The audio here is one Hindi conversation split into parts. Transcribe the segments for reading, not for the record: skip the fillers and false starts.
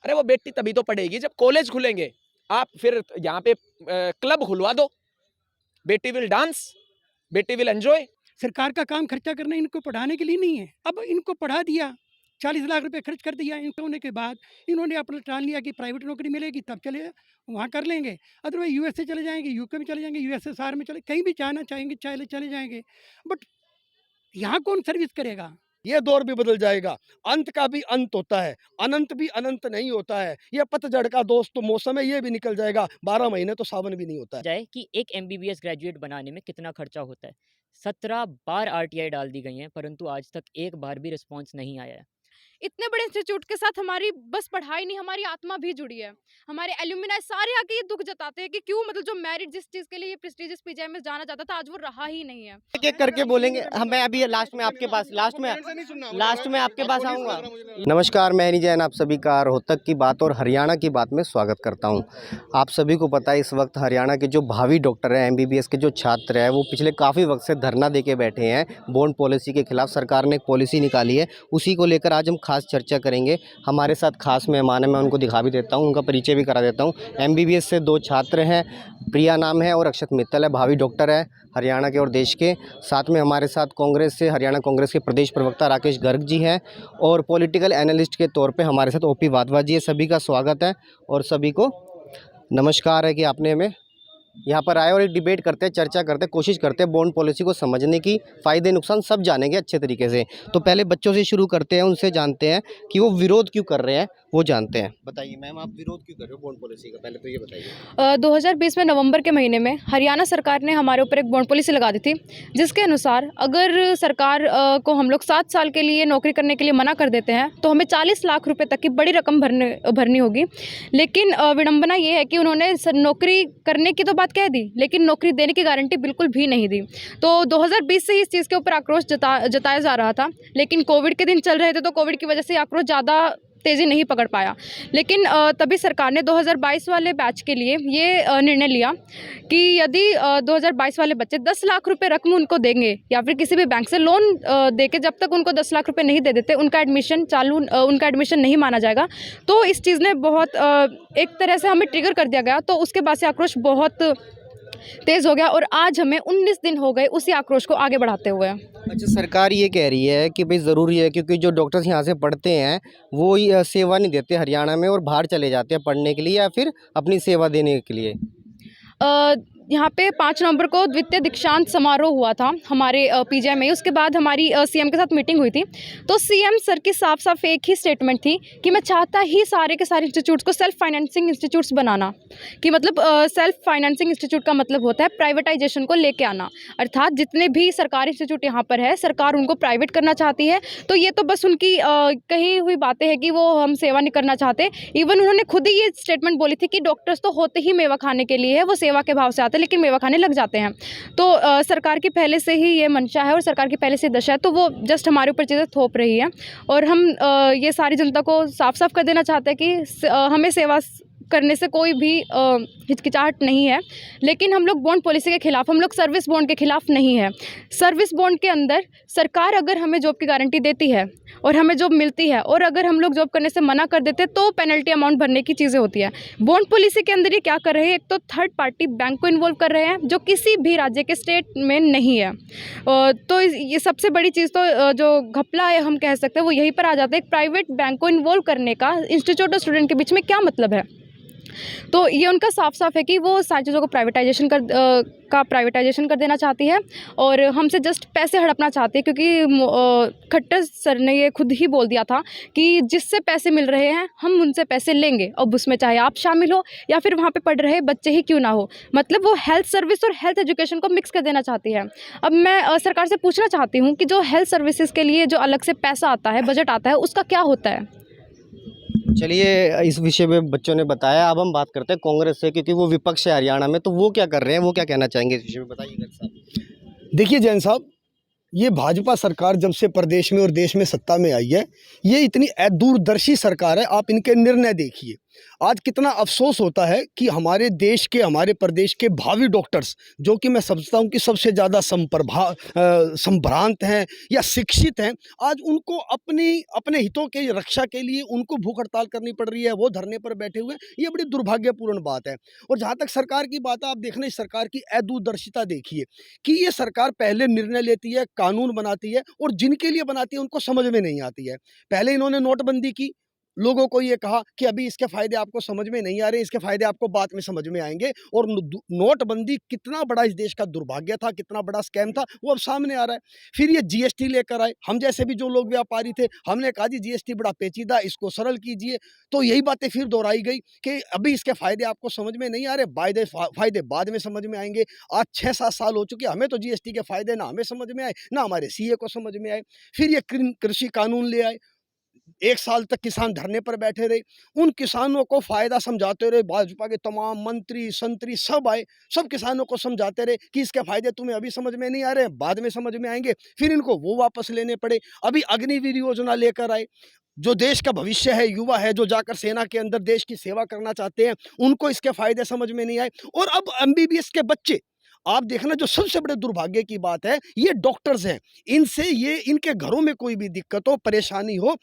अरे वो बेटी तभी तो पढ़ेगी जब कॉलेज खुलेंगे। आप फिर यहाँ पे क्लब खुलवा दो, बेटी विल डांस, बेटी विल एंजॉय। सरकार का काम खर्चा करना इनको पढ़ाने के लिए नहीं है। अब इनको पढ़ा दिया, 40 लाख रुपए खर्च कर दिया, इनको होने के बाद इन्होंने अपना ठान लिया कि प्राइवेट नौकरी मिलेगी तब चले वहाँ कर लेंगे, अदरवाइज यूएसए चले जाएंगे, यूके में चले जाएंगे, यूएसएसआर में चले, कहीं भी जाना चाहेंगे चले जाएंगे। बट यहाँ कौन सर्विस करेगा? ये दौर भी बदल जाएगा, अंत का भी अंत होता है, अनंत भी अनंत नहीं होता है। ये पतझड़ का दोस्त मौसम है, ये भी निकल जाएगा, 12 महीने तो सावन भी नहीं होता है। जाए कि एक एमबीबीएस ग्रेजुएट बनाने में कितना खर्चा होता है। 17 बार आरटीआई डाल दी गई हैं, परंतु आज तक एक बार भी रिस्पॉन्स नहीं आया है। इतने बड़े इंस्टीट्यूट के साथ हमारी बस पढ़ाई नहीं, हमारी आत्मा भी जुड़ी है। हमारे एल्यूमिनाई सारे आके ये दुख जताते हैं कि क्यों, मतलब जो मेरिट जिस चीज़ के लिए ये प्रेस्टिजियस पीजीआईएमएस जाना जाता था, आज वो रहा ही नहीं है। एक करके बोलेंगे। मैं अभी लास्ट में आपके पास आपके पास आऊँगा। नमस्कार, मैं जैन आप सभी का रोहतक की बात और हरियाणा की बात में स्वागत करता हूं। आप सभी को पता है इस वक्त हरियाणा के जो भावी डॉक्टर हैं, एमबीबीएस के जो छात्र हैं, वो पिछले काफ़ी वक्त से धरना देके बैठे हैं बॉन्ड पॉलिसी के खिलाफ। सरकार ने एक पॉलिसी निकाली है, उसी को लेकर आज हम खास चर्चा करेंगे। हमारे साथ खास मेहमान है, मैं उनको दिखा भी देता हूँ, उनका परिचय भी करा देता हूँ। एमबीबीएस से 2 छात्र हैं, प्रिया नाम है और अक्षत मित्तल है, भावी डॉक्टर है हरियाणा के और देश के। साथ में हमारे साथ कांग्रेस से हरियाणा कांग्रेस के प्रदेश प्रवक्ता राकेश गर्ग जी हैं और पॉलिटिकल एनालिस्ट के तौर पे हमारे साथ ओपी वाधवा जी है। सभी का स्वागत है और सभी को नमस्कार है कि आपने हमें यहाँ पर आए और एक डिबेट करते हैं, चर्चा करते हैं, कोशिश करते हैं बॉन्ड पॉलिसी को समझने की, फ़ायदे नुकसान सब जानेंगे अच्छे तरीके से। तो पहले बच्चों से शुरू करते हैं, उनसे जानते हैं कि वो विरोध क्यों कर रहे हैं, वो जानते हैं। बताइए मैम, आप विरोध क्यों कर रहे हो बॉन्ड पॉलिसी का, पहले तो ये बताइए। 2020 में नवंबर के महीने में हरियाणा सरकार ने हमारे ऊपर एक बॉन्ड पॉलिसी लगा दी थी, जिसके अनुसार अगर सरकार को हम लोग 7 साल के लिए नौकरी करने के लिए मना कर देते हैं तो हमें 40 लाख रुपए तक की बड़ी रकम भरनी होगी। लेकिन विडंबना ये है कि उन्होंने नौकरी करने की तो बात कह दी, लेकिन नौकरी देने की गारंटी बिल्कुल भी नहीं दी। तो 2020 से ही इस चीज़ के ऊपर आक्रोश जताया जा रहा था, लेकिन कोविड के दिन चल रहे थे तो कोविड की वजह से आक्रोश ज़्यादा तेज़ी नहीं पकड़ पाया। लेकिन तभी सरकार ने 2022 वाले बैच के लिए ये निर्णय लिया कि यदि 2022 वाले बच्चे 10 लाख रुपए रकम उनको देंगे या फिर किसी भी बैंक से लोन देके जब तक उनको 10 लाख रुपए नहीं दे देते, उनका एडमिशन नहीं माना जाएगा। तो इस चीज़ ने बहुत एक तरह से हमें ट्रिगर कर दिया गया। तो उसके बाद से आक्रोश बहुत तेज़ हो गया और आज हमें 19 दिन हो गए उसी आक्रोश को आगे बढ़ाते हुए। अच्छा, सरकार ये कह रही है कि भाई ज़रूरी है क्योंकि जो डॉक्टर्स यहाँ से पढ़ते हैं वो सेवा नहीं देते हरियाणा में और बाहर चले जाते हैं पढ़ने के लिए या फिर अपनी सेवा देने के लिए। यहाँ पे 5 नवंबर को द्वितीय दीक्षांत समारोह हुआ था हमारे पीजीआई में। उसके बाद हमारी सीएम के साथ मीटिंग हुई थी, तो सीएम सर की साफ एक ही स्टेटमेंट थी कि मैं चाहता ही सारे के सारे इंस्टीट्यूट्स को सेल्फ फाइनेंसिंग इंस्टीट्यूट्स बनाना। कि मतलब सेल्फ फाइनेंसिंग इंस्टीट्यूट का मतलब होता है प्राइवेटाइजेशन को लेके आना, अर्थात जितने भी सरकारी इंस्टीट्यूट यहाँ पर है सरकार उनको प्राइवेट करना चाहती है। तो ये तो बस उनकी कही हुई बातें हैं कि वो हम सेवा नहीं करना चाहते। इवन उन्होंने खुद ही ये स्टेटमेंट बोली थी कि डॉक्टर्स तो होते ही मेवा खाने के लिए है, वो सेवा के भाव से आते हैं लेकिन मेवा खाने लग जाते हैं। तो सरकार की पहले से ही ये मंशा है और सरकार की पहले से दशा है, तो वो जस्ट हमारे ऊपर चीज़ें थोप रही है। और हम ये सारी जनता को साफ कर देना चाहते हैं कि हमें सेवा करने से कोई भी हिचकिचाहट नहीं है। लेकिन हम लोग बॉन्ड पॉलिसी के खिलाफ, हम लोग सर्विस बॉन्ड के खिलाफ नहीं है। सर्विस बॉन्ड के अंदर सरकार अगर हमें जॉब की गारंटी देती है और हमें जॉब मिलती है और अगर हम लोग जॉब करने से मना कर देते तो पेनल्टी अमाउंट भरने की चीज़ें होती है। बॉन्ड पॉलिसी के अंदर ये क्या कर रहे हैं, एक तो थर्ड पार्टी बैंक को इन्वॉल्व कर रहे हैं जो किसी भी राज्य के स्टेट में नहीं है। तो ये सबसे बड़ी चीज़ तो जो घपला है हम कह सकते हैं वो यहीं पर आ जाता है। एक प्राइवेट बैंक को इन्वॉल्व करने का इंस्टीट्यूट और स्टूडेंट के बीच में क्या मतलब है। तो ये उनका साफ है कि वो सारी चीज़ों को प्राइवेटाइजेशन कर देना चाहती है और हमसे जस्ट पैसे हड़पना चाहती है। क्योंकि खट्टर सर ने ये खुद ही बोल दिया था कि जिससे पैसे मिल रहे हैं हम उनसे पैसे लेंगे, अब उसमें चाहे आप शामिल हो या फिर वहाँ पे पढ़ रहे बच्चे ही क्यों ना हो। मतलब वो हेल्थ सर्विस और हेल्थ एजुकेशन को मिक्स कर देना चाहती है। अब मैं सरकार से पूछना चाहती हूँ कि जो हेल्थ सर्विसेज के लिए जो अलग से पैसा आता है, बजट आता है, उसका क्या होता है। चलिए, इस विषय में बच्चों ने बताया। अब हम बात करते हैं कांग्रेस से, क्योंकि वो विपक्ष है हरियाणा में, तो वो क्या कर रहे हैं, वो क्या कहना चाहेंगे इस विषय में, बताइए साहब। देखिए जैन साहब, ये भाजपा सरकार जब से प्रदेश में और देश में सत्ता में आई है, ये इतनी दूरदर्शी सरकार है। आप इनके निर्णय देखिए, आज कितना अफसोस होता है कि हमारे देश के, हमारे प्रदेश के भावी डॉक्टर्स, जो कि मैं समझता हूँ कि सबसे ज़्यादा संभ्रांत हैं या शिक्षित हैं, आज उनको अपने हितों के रक्षा के लिए उनको भूख हड़ताल करनी पड़ रही है, वो धरने पर बैठे हुए हैं। ये बड़ी दुर्भाग्यपूर्ण बात है। और जहाँ तक सरकार की बात है, आप देखना इस सरकार की अदूरदर्शिता देखिए कि ये सरकार पहले निर्णय लेती है, कानून बनाती है और जिनके लिए बनाती है उनको समझ में नहीं आती है। पहले इन्होंने नोटबंदी की, लोगों को ये कहा कि अभी इसके फ़ायदे आपको समझ में नहीं आ रहे, इसके फ़ायदे आपको बाद में समझ में आएँगे। और नोटबंदी कितना बड़ा इस देश का दुर्भाग्य था, कितना बड़ा स्कैम था, वो अब सामने आ रहा है। फिर ये जीएसटी लेकर आए, हम जैसे भी जो लोग व्यापारी थे, हमने कहा जी जीएसटी बड़ा पेचीदा, इसको सरल कीजिए। तो यही बातें फिर दोहराई गई कि अभी इसके फ़ायदे आपको समझ में नहीं आ रहे, फ़ायदे बाद में समझ में आएँगे। आज 6-7 साल हो चुके, हमें तो जीएसटी के फ़ायदे ना हमें समझ में आए, ना हमारे सीए को समझ में आए। फिर ये कृषि कानून ले आए, 1 साल तक किसान धरने पर बैठे रहे, उन किसानों को फ़ायदा समझाते रहे, भाजपा के तमाम मंत्री, संतरी सब आए, सब किसानों को समझाते रहे कि इसके फ़ायदे तुम्हें अभी समझ में नहीं आ रहे हैं, बाद में समझ में आएँगे, फिर इनको वो वापस लेने पड़े। अभी अग्निवीर योजना लेकर आए, जो देश का भविष्य है, युवा है, जो जाकर सेना के अंदर देश की सेवा करना चाहते हैं, उनको इसके फ़ायदे समझ में नहीं आए। और अब एमबीबीएस के बच्चे, आप देखना जो सबसे बड़े दुर्भाग्य की बात है, ये डॉक्टर्स हैं, इनसे ये इनके घरों में कोई भी दिक्कत हो, परेशानी हो,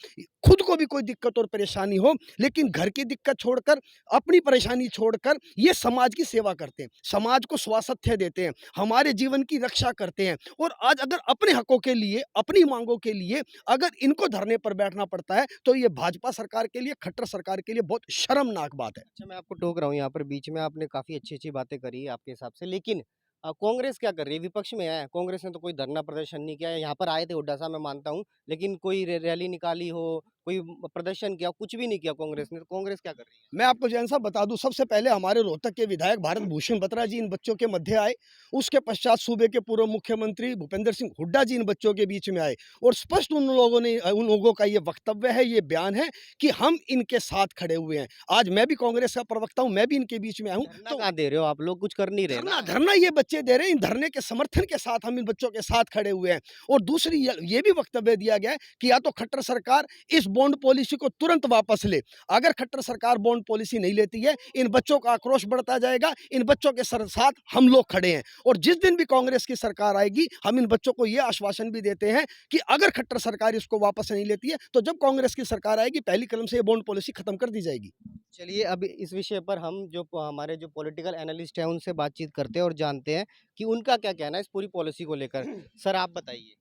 खुद को भी कोई दिक्कत और परेशानी हो, लेकिन घर की दिक्कत छोड़कर, अपनी परेशानी छोड़कर ये समाज की सेवा करते हैं, समाज को स्वास्थ्य देते हैं, हमारे जीवन की रक्षा करते हैं। और आज अगर अपने हकों के लिए, अपनी मांगों के लिए अगर इनको धरने पर बैठना पड़ता है, तो ये भाजपा सरकार के लिए, खट्टर सरकार के लिए बहुत शर्मनाक बात है। अच्छा, मैं आपको टोक रहा हूँ यहाँ पर, बीच में आपने काफ़ी अच्छी-अच्छी बातें करी आपके हिसाब से, लेकिन कांग्रेस क्या कर रही है? विपक्ष में है, कांग्रेस ने तो कोई धरना प्रदर्शन नहीं किया है, यहाँ पर आए थे हुड्डा साहब मैं मानता हूँ, लेकिन कोई रैली निकाली हो, कोई प्रदर्शन किया, कुछ भी नहीं किया कांग्रेस ने, तो कांग्रेस क्या कर रही है? मैं आपको जैन साहब बता दूं, सबसे पहले हमारे रोहतक के विधायक भारत भूषण बत्रा जी इन बच्चों के मध्य आए, उसके पश्चात सूबे के पूर्व मुख्यमंत्री भूपेंद्र सिंह हुड्डा जी इन बच्चों के बीच में आए और स्पष्ट उन लोगों का ये वक्तव्य है, ये बयान है कि हम इनके साथ खड़े हुए हैं। आज मैं भी कांग्रेस का प्रवक्ता हूं, मैं भी इनके बीच में आया हूं। धरना कहाँ दे रहे हो आप लोग? कुछ कर नहीं रहे धरना ना। धरना ये बच्चे दे रहे हैं, इन धरने के समर्थन के साथ हम इन बच्चों के साथ खड़े हुए हैं। और दूसरी ये भी वक्तव्य दिया गया है कि या तो खट्टर सरकार इस बॉन्ड पॉलिसी को तुरंत वापस ले, अगर खट्टर सरकार बॉन्ड पॉलिसी नहीं लेती है, इन बच्चों का आक्रोश बढ़ता जाएगा, इन बच्चों के साथ हम लोग खड़े हैं। और जिस दिन भी कांग्रेस की सरकार आएगी, हम इन बच्चों को ये आश्वासन भी देते हैं कि अगर खट्टर सरकार इसको वापस नहीं लेती है, तो जब कांग्रेस की सरकार आएगी, पहली कलम से ये बॉन्ड पॉलिसी खत्म कर दी जाएगी। चलिए, अब इस विषय पर हम जो हमारे जो पॉलिटिकल एनालिस्ट हैं उनसे बातचीत करते हैं और जानते हैं कि उनका क्या कहना है इस पूरी पॉलिसी को लेकर। सर, आप बताइए।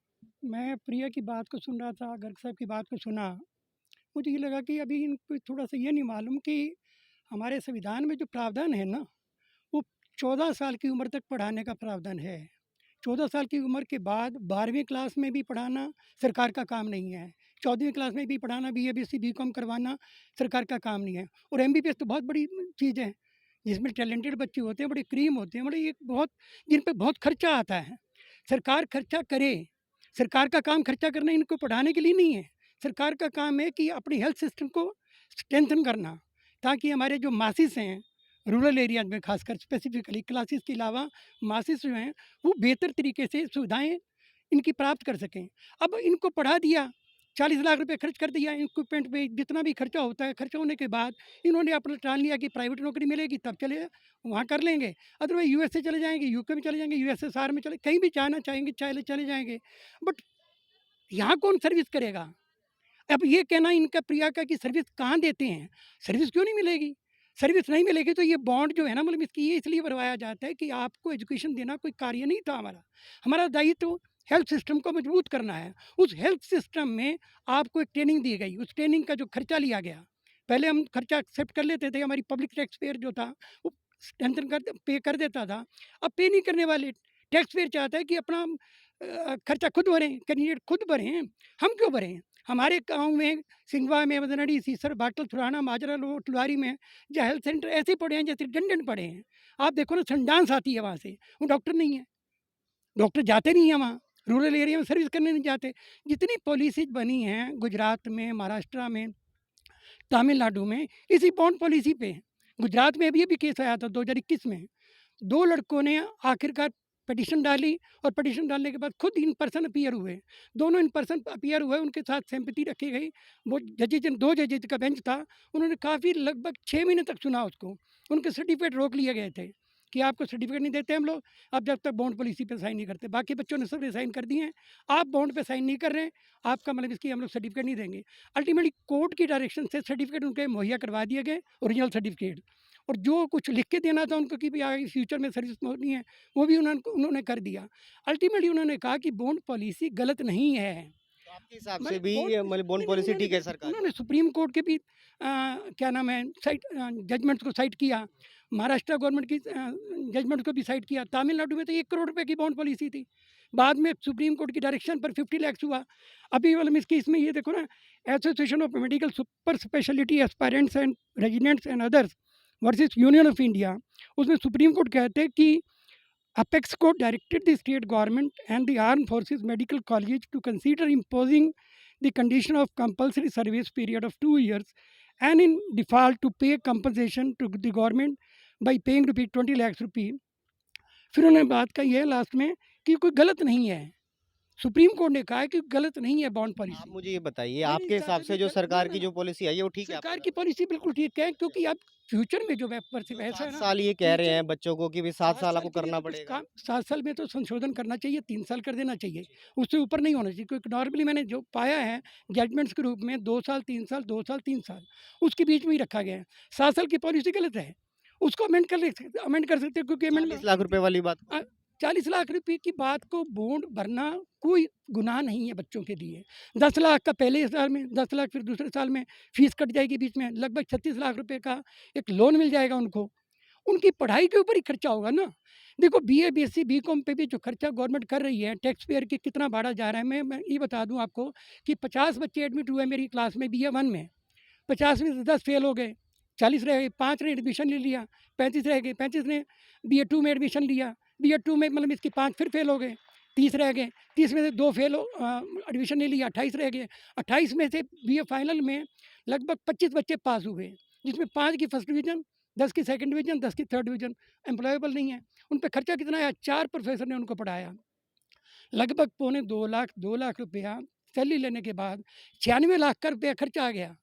मैं प्रिया की बात को सुन रहा था, गर्ग साहब की बात को सुना, मुझे ये लगा कि अभी इनको थोड़ा सा ये नहीं मालूम कि हमारे संविधान में जो प्रावधान है ना, वो 14 साल की उम्र तक पढ़ाने का प्रावधान है। 14 साल की उम्र के बाद 12वीं क्लास में भी पढ़ाना सरकार का काम नहीं है, 14वीं क्लास में भी पढ़ाना, बीए बीएससी बीकॉम करवाना सरकार का काम नहीं है। और एमबीबीएस तो बहुत बड़ी चीज़ है, जिसमें टैलेंटेड बच्चे होते हैं, बड़े क्रीम होते हैं, बड़े ये बहुत, जिन पे बहुत खर्चा आता है। सरकार खर्चा करे, सरकार का काम खर्चा करना इनको पढ़ाने के लिए नहीं है। सरकार का काम है कि अपनी हेल्थ सिस्टम को स्ट्रेंथन करना, ताकि हमारे जो मासिस हैं रूरल एरियाज में, खासकर स्पेसिफिकली क्लासेस के अलावा मासिस जो हैं, वो बेहतर तरीके से सुविधाएं इनकी प्राप्त कर सकें। अब इनको पढ़ा दिया, 40 लाख रुपए खर्च कर दिया इक्विपमेंट पे, जितना भी खर्चा होता है, खर्चा होने के बाद इन्होंने अपना ठान लिया कि प्राइवेट नौकरी मिलेगी तब चले वहाँ कर लेंगे, अदरवाइज यूएसए चले जाएंगे, यूके में चले जाएंगे, यूएसएसआर में चले, कहीं भी जाना चाहेंगे चले जाएंगे। बट यहाँ कौन सर्विस करेगा? अब ये कहना इनका प्रिया का कि सर्विस कहाँ देते हैं, सर्विस क्यों नहीं मिलेगी? सर्विस नहीं मिलेगी तो ये बॉन्ड जो है ना, मतलब इसकी ये इसलिए बनवाया जाता है कि आपको एजुकेशन देना कोई कार्य नहीं था हमारा दायित्व तो हेल्थ सिस्टम को मजबूत करना है। उस हेल्थ सिस्टम में आपको एक ट्रेनिंग दी गई, उस ट्रेनिंग का जो खर्चा लिया गया, पहले हम खर्चा एक्सेप्ट कर लेते थे, हमारी पब्लिक टैक्स पेयर जो था वो स्ट्रेंथन कर पे कर देता था। अब पे नहीं करने वाले, टैक्स पेयर चाहता है कि अपना खर्चा खुद भरें, कैंडिडेट खुद भरें, हम क्यों भरें? हमारे गाँव में, सिंगवा में, मदनड़ी, सीसर, बाटल, थुराना, माजरा, लुहारी में जो हेल्थ सेंटर ऐसे पड़े हैं जैसे रिडंडेंट पड़े हैं। आप देखो ना, संडांस आती है वहाँ से, वो डॉक्टर नहीं है, डॉक्टर जाते नहीं हैं वहाँ, रूरल एरिया में सर्विस करने नहीं जाते। जितनी पॉलिसीज बनी हैं गुजरात में, महाराष्ट्र में, तमिलनाडु में, इसी बॉन्ड पॉलिसी पे है। गुजरात में अभी केस आया था 2021 में, 2 लड़कों ने आखिरकार पिटीशन डाली और पिटीशन डालने के बाद खुद इन पर्सन अपीयर हुए, दोनों इन पर्सन अपीयर हुए, उनके साथ सिंपैथी रखी गई। वो जजेज, 2 जजेज का बेंच था, उन्होंने काफ़ी लगभग 6 महीने तक सुना उसको। उनके सर्टिफिकेट रोक लिए गए थे कि आपको सर्टिफिकेट नहीं देते हम लोग, आप जब तक बॉन्ड पॉलिसी पे साइन नहीं करते। बाकी बच्चों ने सब साइन कर दिए हैं, आप बॉन्ड पे साइन नहीं कर रहे हैं, आपका मतलब इसकी हम लोग सर्टिफिकेट नहीं देंगे। अल्टीमेटली कोर्ट की डायरेक्शन से सर्टिफिकेट उनके मुहैया करवा दिए गए, ओरिजिनल सर्टिफिकेट, और जो कुछ लिख के देना था उनको कि भी आगे फ्यूचर में सर्विस होनी है, वो भी उन्होंने कर दिया। अल्टीमेटली उन्होंने कहा कि बॉन्ड पॉलिसी गलत नहीं है। तो आपके हिसाब से मतलब भी मतलब बॉन्ड पॉलिसी ठीक है सरकार की? उन्होंने सुप्रीम कोर्ट के भी क्या नाम है साइट जजमेंट्स को साइट किया, महाराष्ट्र गवर्नमेंट की जजमेंट को भी साइट किया। तमिलनाडु में तो 1 करोड़ रुपए की बॉन्ड पॉलिसी थी, बाद में सुप्रीम कोर्ट की डायरेक्शन पर 50 लाख हुआ। अभी मतलब इसकी इसमें ये देखो ना, association of medical super speciality aspirants and residents and others versus union of India, उसमें सुप्रीम कोर्ट कहते हैं कि Apex Court directed the state government and the armed forces medical colleges to consider imposing the condition of compulsory service period of 2 years and in default to pay compensation to the government by paying रुपये 20 लाख रुपये। फिर उन्होंने बात कही है लास्ट में कि कोई गलत नहीं है, सुप्रीम कोर्ट ने कहा है कि गलत नहीं है बॉन्ड आप पॉलिसी। मुझे ये बताइए, मेरे आपके हिसाब से जो सर, सरकार ना, की जो पॉलिसी आई है वो ठीक है? सरकार की पॉलिसी बिल्कुल ठीक है, क्योंकि अब फ्यूचर में जो पैसा तो है 7 ना, साल ये कह रहे हैं बच्चों को कि भी 7 साल आपको के लिए करना तो कुछ पड़ेगा। काम 7 साल में तो संशोधन करना चाहिए, 3 साल कर देना चाहिए, उससे ऊपर नहीं होना चाहिए। क्योंकि नॉर्मली मैंने जो पाया है जजमेंट्स के रूप में 2 साल 3 साल 2 साल 3 साल उसके बीच में ही रखा गया है। 7 साल की पॉलिसी गलत है, उसको अमेंड कर सकते हैं, क्योंकि अमेंड 40 लाख रुपए वाली बात। 40 लाख रुपए की बात को बॉन्ड भरना कोई गुनाह नहीं है बच्चों के लिए। 10 लाख का पहले साल में, 10 लाख फिर दूसरे साल में फीस कट जाएगी, बीच में लगभग 36 लाख रुपए का एक लोन मिल जाएगा उनको। उनकी पढ़ाई के ऊपर ही खर्चा होगा ना। देखो बीए बीएससी बीकॉम पे भी जो खर्चा गवर्नमेंट कर रही है, टैक्स पेयर की कितना भाड़ा जा रहा है। मैं ये बता दूं आपको कि 50 बच्चे एडमिट हुए मेरी क्लास में BA 1 में, 50 में से 10 फेल हो गए, 40 रह गए, 5 ने एडमिशन ले लिया, 35 रह गए, 35 ने BA 2 में एडमिशन लिया, BA 2 में मतलब इसकी 5 फिर फेल हो गए, 30 रह गए, 30 में से 2 फेल एडमिशन नहीं लिया, 28 रह गए। 28 में से BA फाइनल में लगभग 25 बच्चे पास हुए, जिसमें 5 की फर्स्ट डिवीजन, 10 की सेकंड डिवीजन, 10 की थर्ड डिवीजन। एम्प्लॉयबल नहीं है, उन पे खर्चा कितना आया? 4 प्रोफेसर ने उनको पढ़ाया, लगभग 2 लाख रुपया सैलरी लेने के बाद 96 लाख का रुपया खर्चा आ गया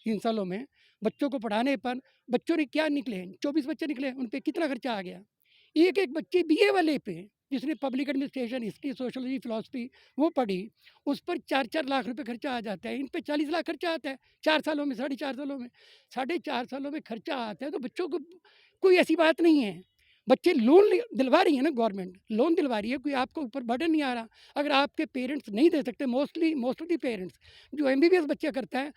इन सालों में बच्चों को पढ़ाने पर। बच्चों ने क्या निकले? 24 बच्चे निकले, उन पे कितना खर्चा आ गया? एक बच्चे BA वाले पे, जिसने public administration, history, sociology, philosophy वो पढ़ी, उस पर 4-4 लाख रुपए खर्चा आ जाता है। इन पे 40 लाख खर्चा आता है 4 सालों में, 4.5 सालों में। 4.5 सालों में खर्चा आता है, तो बच्चों को कोई ऐसी बात नहीं है। बच्चे लोन दिलवा रही है ना, गवर्नमेंट लोन दिलवा रही है, कोई आपको ऊपर बर्डन नहीं आ रहा। अगर आपके पेरेंट्स नहीं दे सकते, मोस्ट ऑफ द पेरेंट्स जो MBBS बच्चे करता है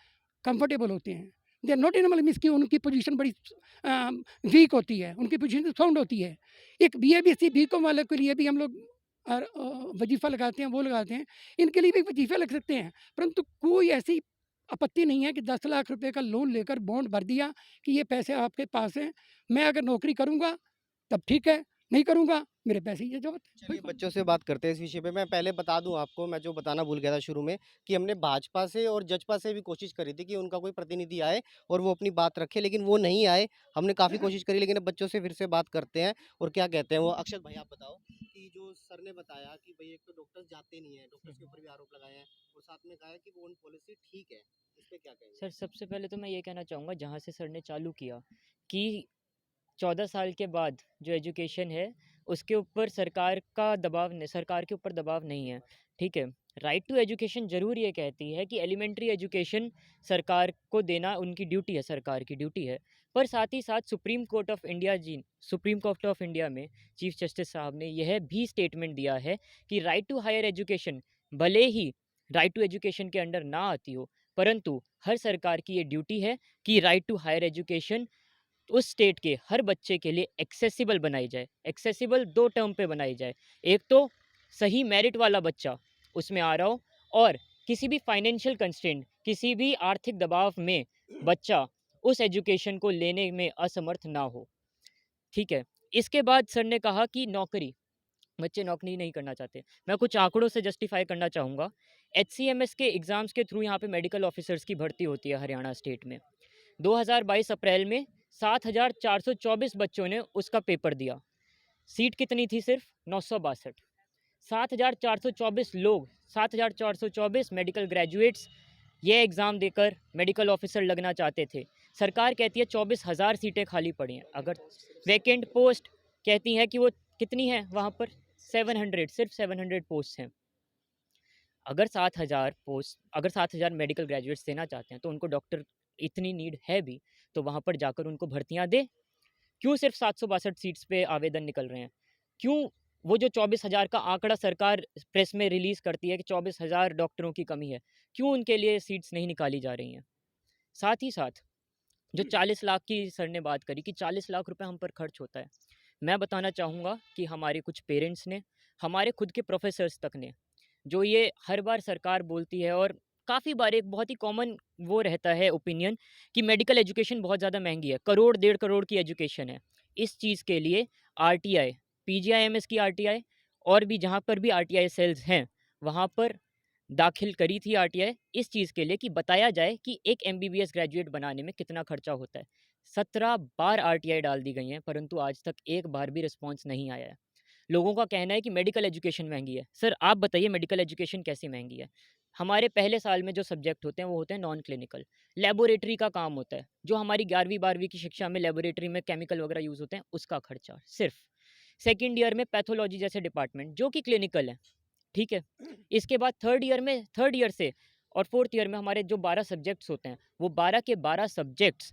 कंफर्टेबल होते हैं, दे आर नॉट इन मतलब इसकी उनकी पोजीशन बड़ी वीक होती है, उनकी पोजीशन साउंड होती है। एक BA BSc BCom वाले के लिए भी हम लोग वजीफ़ा लगाते हैं, वो लगाते हैं, इनके लिए भी वजीफ़ा लग सकते हैं। परंतु कोई ऐसी आपत्ति नहीं है कि 10 लाख रुपए का लोन लेकर बॉन्ड भर दिया कि ये पैसे आपके पास हैं, मैं अगर नौकरी करूँगा तब ठीक है, नहीं करूँगा मेरे पैसे ये जब्त। चलिए बच्चों से बात करते हैं इस विषय पे। मैं पहले बता दूं आपको, मैं जो बताना भूल गया था शुरू में, कि हमने भाजपा से और जजपा से भी कोशिश करी थी कि उनका कोई प्रतिनिधि आए और वो अपनी बात रखे, लेकिन वो नहीं आए। हमने काफ़ी कोशिश करी, लेकिन अब बच्चों से फिर से बात करते हैं और क्या कहते हैं वो। अक्षत भाई आप बताओ कि जो सर ने बताया कि भाई एक तो डॉक्टर्स जाते नहीं है, डॉक्टर्स के ऊपर भी आरोप लगाए हैं, और साथ में कहा है कि बॉन्ड पॉलिसी ठीक है, इस पे क्या कहेंगे? सर सबसे पहले तो मैं ये कहना चाहूँगा, जहाँ से सर ने चालू किया कि 14 साल के बाद जो एजुकेशन है उसके ऊपर सरकार के ऊपर दबाव नहीं है, ठीक है। राइट टू एजुकेशन ज़रूर ये कहती है कि एलिमेंट्री एजुकेशन सरकार को देना उनकी ड्यूटी है, सरकार की ड्यूटी है। पर साथ ही साथ सुप्रीम कोर्ट ऑफ इंडिया में चीफ जस्टिस साहब ने यह भी स्टेटमेंट दिया है कि राइट टू हायर एजुकेशन भले ही राइट टू एजुकेशन के अंडर ना आती हो, परंतु हर सरकार की ये ड्यूटी है कि राइट टू हायर एजुकेशन उस स्टेट के हर बच्चे के लिए एक्सेसिबल बनाई जाए। एक्सेसिबल 2 टर्म पे बनाई जाए, एक तो सही मेरिट वाला बच्चा उसमें आ रहा हो, और किसी भी फाइनेंशियल कंस्ट्रेंट, किसी भी आर्थिक दबाव में बच्चा उस एजुकेशन को लेने में असमर्थ ना हो, ठीक है। इसके बाद सर ने कहा कि बच्चे नौकरी नहीं करना चाहते। मैं कुछ आंकड़ों से जस्टिफाई करना चाहूँगा। HCMS के एग्ज़ाम्स के थ्रू यहाँ पे मेडिकल ऑफिसर्स की भर्ती होती है हरियाणा स्टेट में। 2022 अप्रैल में 7,424 बच्चों ने उसका पेपर दिया। सीट कितनी थी? सिर्फ 962। 7,424 लोग, 7,424 मेडिकल ग्रेजुएट्स ये एग्ज़ाम देकर मेडिकल ऑफिसर लगना चाहते थे। सरकार कहती है 24,000 सीटें खाली पड़ी हैं। अगर वैकेंट पोस्ट कहती है कि वो कितनी है वहाँ पर 700, सिर्फ 700 पोस्ट हैं। अगर 7,000 मेडिकल ग्रेजुएट्स देना चाहते हैं तो उनको डॉक्टर इतनी नीड है भी, तो वहाँ पर जाकर उनको भर्तियाँ दे। क्यों सिर्फ 762 सीट्स पे आवेदन निकल रहे हैं? क्यों वो जो 24,000 का आंकड़ा सरकार प्रेस में रिलीज़ करती है कि 24,000 डॉक्टरों की कमी है, क्यों उनके लिए सीट्स नहीं निकाली जा रही हैं? साथ ही साथ जो 40 लाख की सर ने बात करी कि 40 लाख रुपए हम पर खर्च होता है। मैं बताना चाहूँगा कि हमारे कुछ पेरेंट्स ने, हमारे खुद के प्रोफेसर्स तक ने, जो ये हर बार सरकार बोलती है और काफ़ी बार एक बहुत ही कॉमन वो रहता है ओपिनियन कि मेडिकल एजुकेशन बहुत ज़्यादा महंगी है, करोड़ 1.5 करोड़ की एजुकेशन है। इस चीज़ के लिए आरटीआई, पीजीआईएमएस की आरटीआई और भी जहाँ पर भी आरटीआई सेल्स हैं, वहाँ पर दाखिल करी थी आरटीआई इस चीज़ के लिए कि बताया जाए कि एक एमबीबीएस ग्रेजुएट बनाने में कितना खर्चा होता है। 17 बार आरटीआई डाल दी गई हैं, परंतु आज तक एक बार भी रिस्पॉन्स नहीं आया है। लोगों का कहना है कि मेडिकल एजुकेशन महंगी है। सर आप बताइए मेडिकल एजुकेशन कैसी महंगी है? हमारे पहले साल में जो सब्जेक्ट होते हैं वो होते हैं नॉन क्लिनिकल, लेबोरेटरी का काम होता है। जो हमारी 11वीं 12वीं की शिक्षा में लेबोरेटरी में केमिकल वगैरह यूज़ होते हैं उसका खर्चा सिर्फ। सेकेंड ईयर में पैथोलॉजी जैसे डिपार्टमेंट जो कि क्लिनिकल है, ठीक है। इसके बाद थर्ड ईयर से और फोर्थ ईयर में हमारे जो 12 सब्जेक्ट्स होते हैं वो 12 के 12 सब्जेक्ट्स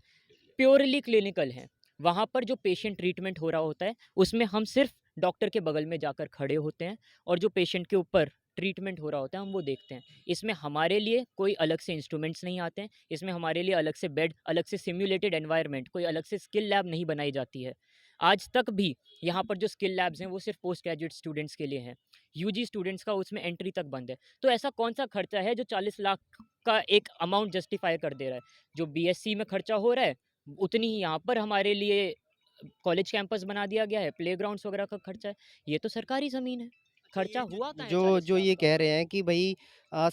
प्योरली क्लिनिकल हैं। वहाँ पर जो पेशेंट ट्रीटमेंट हो रहा होता है उसमें हम सिर्फ डॉक्टर के बगल में जाकर खड़े होते हैं और जो पेशेंट के ऊपर ट्रीटमेंट हो रहा होता है हम वो देखते हैं। इसमें हमारे लिए कोई अलग से इंस्ट्रूमेंट्स नहीं आते हैं, इसमें हमारे लिए अलग से बेड, अलग से सिम्युलेटेड एनवायरनमेंट, कोई अलग से स्किल लैब नहीं बनाई जाती है। आज तक भी यहाँ पर जो स्किल लैब्स हैं वो सिर्फ पोस्ट ग्रेजुएट स्टूडेंट्स के लिए हैं, यूजी स्टूडेंट्स का उसमें एंट्री तक बंद है। तो ऐसा कौन सा खर्चा है जो 40 लाख का एक अमाउंट जस्टिफाई कर दे रहा है? जो बीएससी में खर्चा हो रहा है उतनी ही यहाँ पर हमारे लिए कॉलेज कैंपस बना दिया गया है, प्लेग्राउंड्स वगैरह का खर्चा है। ये तो सरकारी ज़मीन है, खर्चा हुआ कहाँ है जो 40 जो लाख ये का? कह रहे हैं कि भाई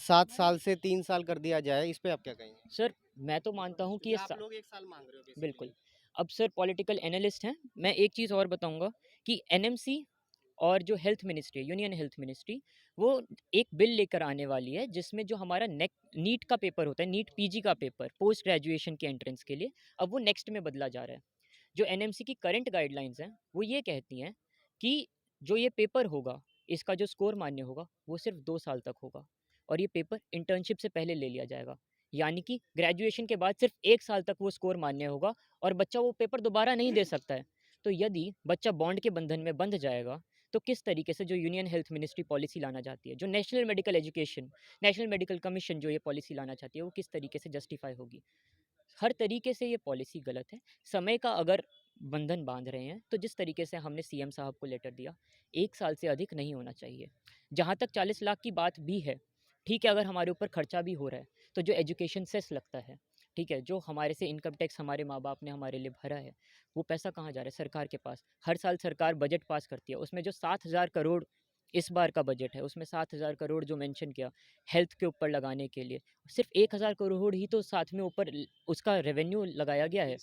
7 साल से 3 साल कर दिया जाए, इस पे आप क्या कहेंगे? सर मैं तो मानता हूँ कि ये आप लोग 1 साल मांग रहे हो बेसिकली। बिल्कुल। अब सर पॉलिटिकल एनालिस्ट हैं, मैं एक चीज़ और बताऊँगा कि एनएमसी और जो health ministry, union health ministry, वो एक बिल लेकर आने वाली है जिसमें जो हमारा नीट का पेपर होता है, नीट पीजी का पेपर पोस्ट ग्रेजुएशन के एंट्रेंस के लिए, अब वो नेक्स्ट में बदला जा रहा है। जो एनएमसी की करंट गाइडलाइंस हैं वो ये कहती हैं कि जो ये पेपर होगा इसका जो स्कोर मान्य होगा वो सिर्फ 2 साल तक होगा और ये पेपर इंटर्नशिप से पहले ले लिया जाएगा। यानी कि ग्रेजुएशन के बाद सिर्फ 1 साल तक वो स्कोर मान्य होगा और बच्चा वो पेपर दोबारा नहीं दे सकता है। तो यदि बच्चा बॉन्ड के बंधन में बंध जाएगा तो किस तरीके से जो यूनियन हेल्थ मिनिस्ट्री पॉलिसी लाना चाहती है, जो नेशनल मेडिकल कमीशन जो ये पॉलिसी लाना चाहती है वो किस तरीके से जस्टिफाई होगी? हर तरीके से ये पॉलिसी गलत है। समय का अगर बंधन बांध रहे हैं तो जिस तरीके से हमने सीएम साहब को लेटर दिया 1 साल से अधिक नहीं होना चाहिए। जहाँ तक 40 लाख की बात भी है, ठीक है, अगर हमारे ऊपर खर्चा भी हो रहा है तो जो एजुकेशन सेस लगता है, ठीक है, जो हमारे से इनकम टैक्स हमारे माँ बाप ने हमारे लिए भरा है वो पैसा कहाँ जा रहा है? सरकार के पास। हर साल सरकार बजट पास करती है, उसमें जो 7,000 करोड़ इस बार का बजट है उसमें 7,000 करोड़ जो मेंशन किया हेल्थ के ऊपर लगाने के लिए, सिर्फ 1,000 करोड़ ही तो साथ में ऊपर उसका रेवेन्यू लगाया गया है।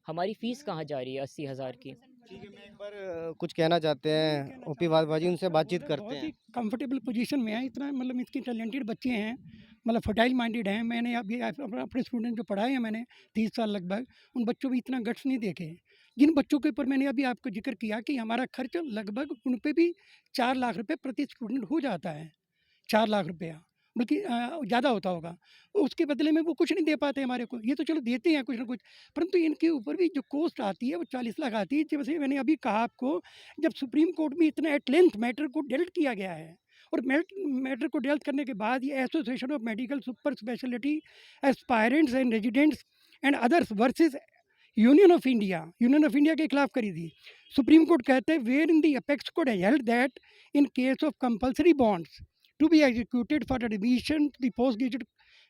हमारी फीस कहाँ जा रही है 80,000 की? ठीक है, मैं एक बार कुछ कहना चाहते हैं ओपी भाजी, उनसे बातचीत करते बहुत ही हैं। कंफर्टेबल पोजीशन में है, इतना मतलब इसके टैलेंटेड बच्चे हैं, मतलब फर्टाइल माइंडेड हैं। मैंने अभी अपने स्टूडेंट जो पढ़ाए हैं मैंने 30 साल लगभग, उन बच्चों में इतना गट्स नहीं देखे। जिन बच्चों के ऊपर मैंने अभी आपको जिक्र किया कि हमारा खर्च लगभग उन पे भी 4 लाख रुपए प्रति स्टूडेंट हो जाता है, 4 लाख रुपया, बल्कि ज़्यादा होता होगा। उसके बदले में वो कुछ नहीं दे पाते हमारे को। ये तो चलो देते हैं कुछ ना कुछ, परंतु इनके ऊपर भी जो कॉस्ट आती है वो 40 लाख आती है। जैसे मैंने अभी कहा आपको, जब सुप्रीम कोर्ट में इतना एट लेंथ मैटर को डेल्ट किया गया है और मैटर को डेल्ट करने के बाद ये association of medical super speciality aspirants and residents and others versus union of India के खिलाफ करी थी। सुप्रीम कोर्ट कहते हैं where in the apex court held that in case of compulsory bonds to be executed for admission to the postgraduate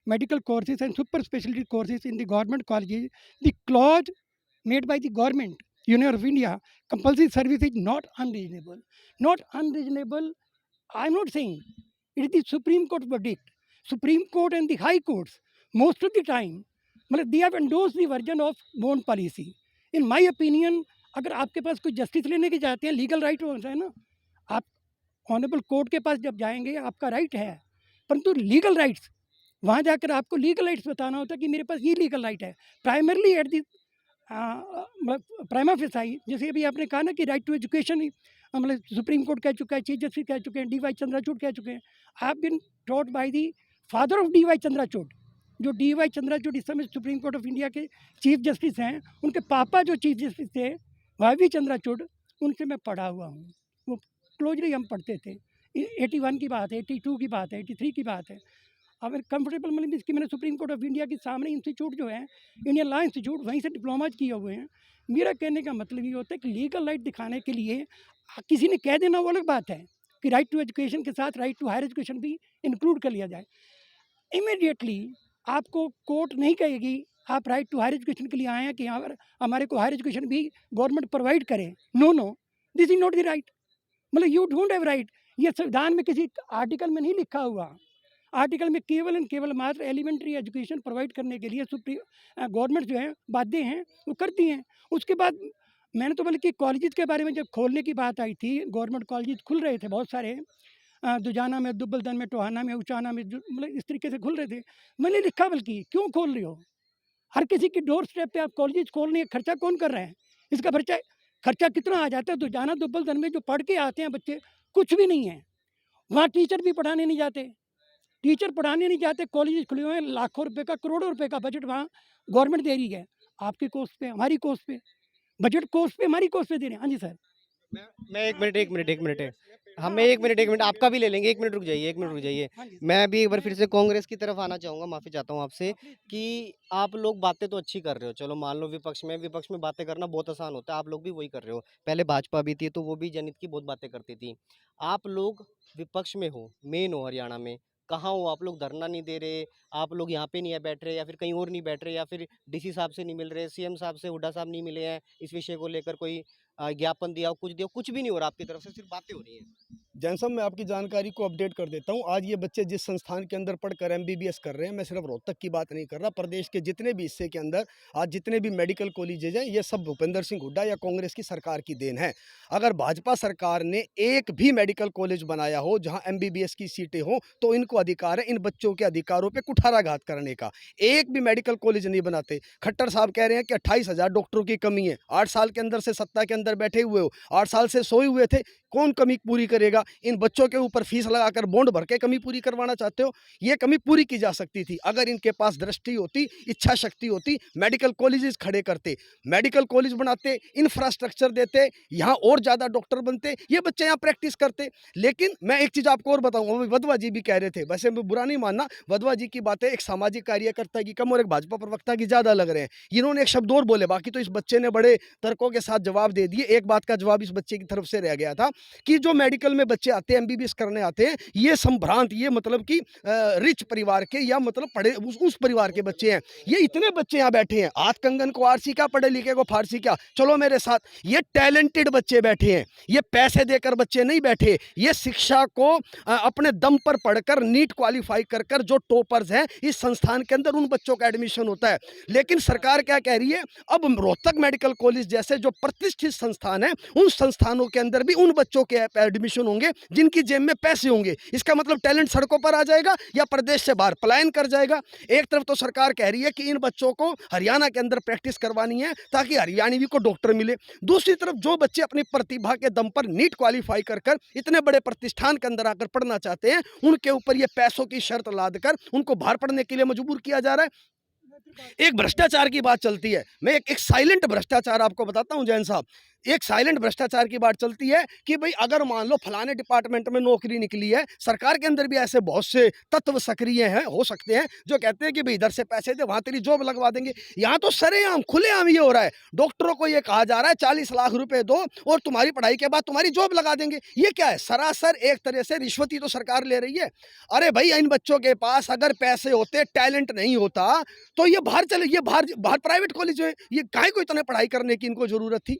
medical courses and super specialty courses in the government colleges, the clause made by the government, Union of India, compulsory service is not unreasonable. Not unreasonable, I'm not saying. It is the Supreme Court verdict. Supreme Court and the High Courts, most of the time, they have endorsed the version of bond policy. In my opinion, अगर आपके पास कोई जस्टिस लेने के जाते हैं, लीगल राइट होता है ना, आप ऑनरेबल कोर्ट के पास जब जाएंगे आपका राइट है, परंतु लीगल राइट्स वहाँ जाकर आपको लीगल राइट्स बताना होता है कि मेरे पास ये लीगल राइट है। प्राइमरली एट दी मतलब प्राइमा फेसाई, जैसे अभी आपने कहा ना कि राइट टू एजुकेशन, मतलब सुप्रीम कोर्ट कह चुका है, चीफ जस्टिस कह चुके हैं, डी वाई चंद्रचूड़ कह चुके हैं। I have been taught by the father of D Y Chandrachud. जो डी वाई चंद्रचूड़ इस समय सुप्रीम कोर्ट ऑफ इंडिया के चीफ जस्टिस हैं, उनके पापा जो चीफ जस्टिस थे वाई वी चंद्रचूड़, उनसे मैं पढ़ा हुआ हूँ। वो क्लोजली हम पढ़ते थे। 81 की बात है, 82 की बात है, 83 की बात है। अब कंफर्टेबल मतलब इसकी मैंने सुप्रीम कोर्ट ऑफ इंडिया के सामने इंस्टीट्यूट जो है, इंडियन लॉ इंस्टीट्यूट, वहीं से डिप्लोमा किए हुए हैं। मेरा कहने का मतलब ये होता है कि लीगल राइट दिखाने के लिए किसी ने कह देना वो अलग बात है कि राइट टू एजुकेशन के साथ राइट टू हायर एजुकेशन भी इंक्लूड कर लिया जाए। इमीडिएटली आपको कोर्ट नहीं कहेगी आप राइट टू हायर एजुकेशन के लिए आए हैं कि यहाँ पर हमारे को हायर एजुकेशन भी गवर्नमेंट प्रोवाइड करे। No no, this is not the right. मतलब यू डोंट हैव राइट। ये संविधान में किसी आर्टिकल में नहीं लिखा हुआ। आर्टिकल में केवल एंड केवल मात्र एलिमेंट्री एजुकेशन प्रोवाइड करने के लिए सुप्रीम गवर्नमेंट जो है बाध्य हैं, वो करती हैं। उसके बाद मैंने तो बल्कि कॉलेजेस के बारे में जब खोलने की बात आई थी, गवर्नमेंट कॉलेजेस खुल रहे थे बहुत सारे, दुजाना में, दुब्बलदन में, टोहाना में, उचाना में, मतलब इस तरीके से खुल रहे थे। मैंने लिखा बल्कि क्यों खोल रहे हो? हर किसी की डोर स्टेप पे आप कॉलेज खोल रहे हैं, खर्चा कौन कर रहा है? इसका खर्चा कितना आ जाता है? दुजाना दुब्बलदन में जो पढ़ के आते हैं बच्चे, कुछ भी नहीं है। वहाँ टीचर भी पढ़ाने नहीं जाते, कॉलेज खुले हुए हैं, लाखों रुपए का, करोड़ों रुपए का बजट वहाँ गवर्नमेंट दे रही है। आपकी कोस्ट पे, हमारी कोस्ट पे, बजट कोस्ट पे, हमारी कोस्ट पे दे रहे हैं। हाँ जी सर। मैं एक मिनट हमें एक मिनट आपका भी ले लेंगे। एक मिनट रुक जाइए। हाँ जी। मैं भी एक बार फिर से कांग्रेस की तरफ आना चाहूँगा। माफ़ी चाहता हूँ आपसे कि आप लोग बातें तो अच्छी कर रहे हो, चलो मान लो विपक्ष में बातें करना बहुत आसान होता है, आप लोग भी वही कर रहे हो। पहले भाजपा भी थी तो वो भी जनहित की बहुत बातें करती थी। आप लोग विपक्ष में हो, मेन हो हरियाणा में, कहाँ हो आप लोग? धरना नहीं दे रहे, आप लोग यहाँ पे नहीं है बैठ रहे, या फिर कहीं और नहीं बैठ रहे, या फिर डीसी साहब से नहीं मिल रहे, सीएम साहब से, हुड्डा साहब नहीं मिले हैं, इस विषय को लेकर कोई ज्ञापन दिया हो, कुछ भी नहीं हो रहा आपकी तरफ से, सिर्फ बातें हो रही हैं। जैन साहब, मैं आपकी जानकारी को अपडेट कर देता हूँ। आज ये बच्चे जिस संस्थान के अंदर पढ़कर MBBS कर रहे हैं, मैं सिर्फ रोहतक की बात नहीं कर रहा, प्रदेश के जितने भी हिस्से के अंदर आज जितने भी मेडिकल कॉलेजेज हैं, ये सब भूपेंद्र सिंह हुड्डा या कांग्रेस की सरकार की देन है। अगर भाजपा सरकार ने एक भी मेडिकल कॉलेज बनाया हो जहाँ MBBS की सीटें हो, तो इनको अधिकार है इन बच्चों के अधिकारों पर कुठाराघात करने का। एक भी मेडिकल कॉलेज नहीं बनाते। खट्टर साहब कह रहे हैं कि 28,000 डॉक्टरों की कमी है। 8 साल के अंदर से सत्ता के अंदर बैठे हुए हो, 8 साल से सोए हुए थे, कौन कमी पूरी करेगा? इन बच्चों के ऊपर फीस लगाकर बॉन्ड भर के कमी पूरी करवाना चाहते हो? ये कमी पूरी की जा सकती थी अगर इनके पास दृष्टि होती, इच्छा शक्ति होती। मेडिकल कॉलेजेस खड़े करते, मेडिकल कॉलेज बनाते, इंफ्रास्ट्रक्चर देते, यहाँ और ज़्यादा डॉक्टर बनते, ये बच्चे यहाँ प्रैक्टिस करते। लेकिन मैं एक चीज़ आपको और बताऊँगा, वधवा जी भी कह रहे थे, वैसे मैं बुरा नहीं मानना, वधवा जी की बातें एक सामाजिक कार्यकर्ता की कम और एक भाजपा प्रवक्ता की ज़्यादा लग रहे हैं। इन्होंने एक शब्द और बोले, बाकी तो इस बच्चे ने बड़े तर्कों के साथ जवाब दे दिए। एक बात का जवाब इस बच्चे की तरफ से रह गया था कि जो मेडिकल में बच्चे आते हैं, MBBS करने आते हैं, ये संभ्रांत, ये मतलब कि रिच परिवार के या मतलब पढ़े उस परिवार के बच्चे हैं। ये इतने बच्चे यहाँ बैठे हैं, हाथ कंगन को आरसी क्या, पढ़े लिखे को फारसी क्या, चलो मेरे साथ। ये टैलेंटेड बच्चे बैठे हैं, ये पैसे देकर बच्चे नहीं बैठे, ये शिक्षा को अपने दम पर पढ़कर नीट क्वालिफाई कर जो टॉपर्स हैं इस संस्थान के अंदर, उन बच्चों का एडमिशन होता है। लेकिन सरकार क्या कह रही है? अब रोहतक मेडिकल कॉलेज जैसे जो प्रतिष्ठित संस्थान है, उन संस्थानों के अंदर भी उन बच्चों के एडमिशन होंगे जिनकी जेब में पैसे होंगे। इसका मतलब टैलेंट सड़कों पर आ जाएगा या प्रदेश से बाहर पलायन कर जाएगा। एक तरफ तो सरकार कह रही है कि इन बच्चों को हरियाणा के अंदर प्रैक्टिस करवानी है ताकि हरियाणवी को डॉक्टर मिले। दूसरी तरफ जो बच्चे अपनी प्रतिभा के दम पर नीट क्वालिफाई कर इतने बड़े प्रतिष्ठान के अंदर आकर पढ़ना चाहते हैं, उनके ऊपर ये पैसों की शर्त लाद कर उनको बाहर पढ़ने के लिए मजबूर किया जा रहा है। एक भ्रष्टाचार की बात चलती है, मैं एक साइलेंट भ्रष्टाचार आपको बताता हूं जैन साहब। एक साइलेंट भ्रष्टाचार की बात चलती है कि भाई अगर मान लो फलाने डिपार्टमेंट में नौकरी निकली है, सरकार के अंदर भी ऐसे बहुत से तत्व सक्रिय हैं, हो सकते हैं, जो कहते हैं कि भाई इधर से पैसे दे, वहां तेरी जॉब लगवा देंगे। यहाँ तो सरेआम खुलेआम ये हो रहा है, डॉक्टरों को ये कहा जा रहा है 40 लाख रुपए दो और तुम्हारी पढ़ाई के बाद तुम्हारी जॉब लगा देंगे। ये क्या है? सरासर एक तरह से रिश्वत ही तो सरकार ले रही है। अरे भाई, इन बच्चों के पास अगर पैसे होते, टैलेंट नहीं होता, तो ये बाहर चले, ये बाहर प्राइवेट कॉलेज है, ये काहे को इतने पढ़ाई करने की इनको जरूरत थी?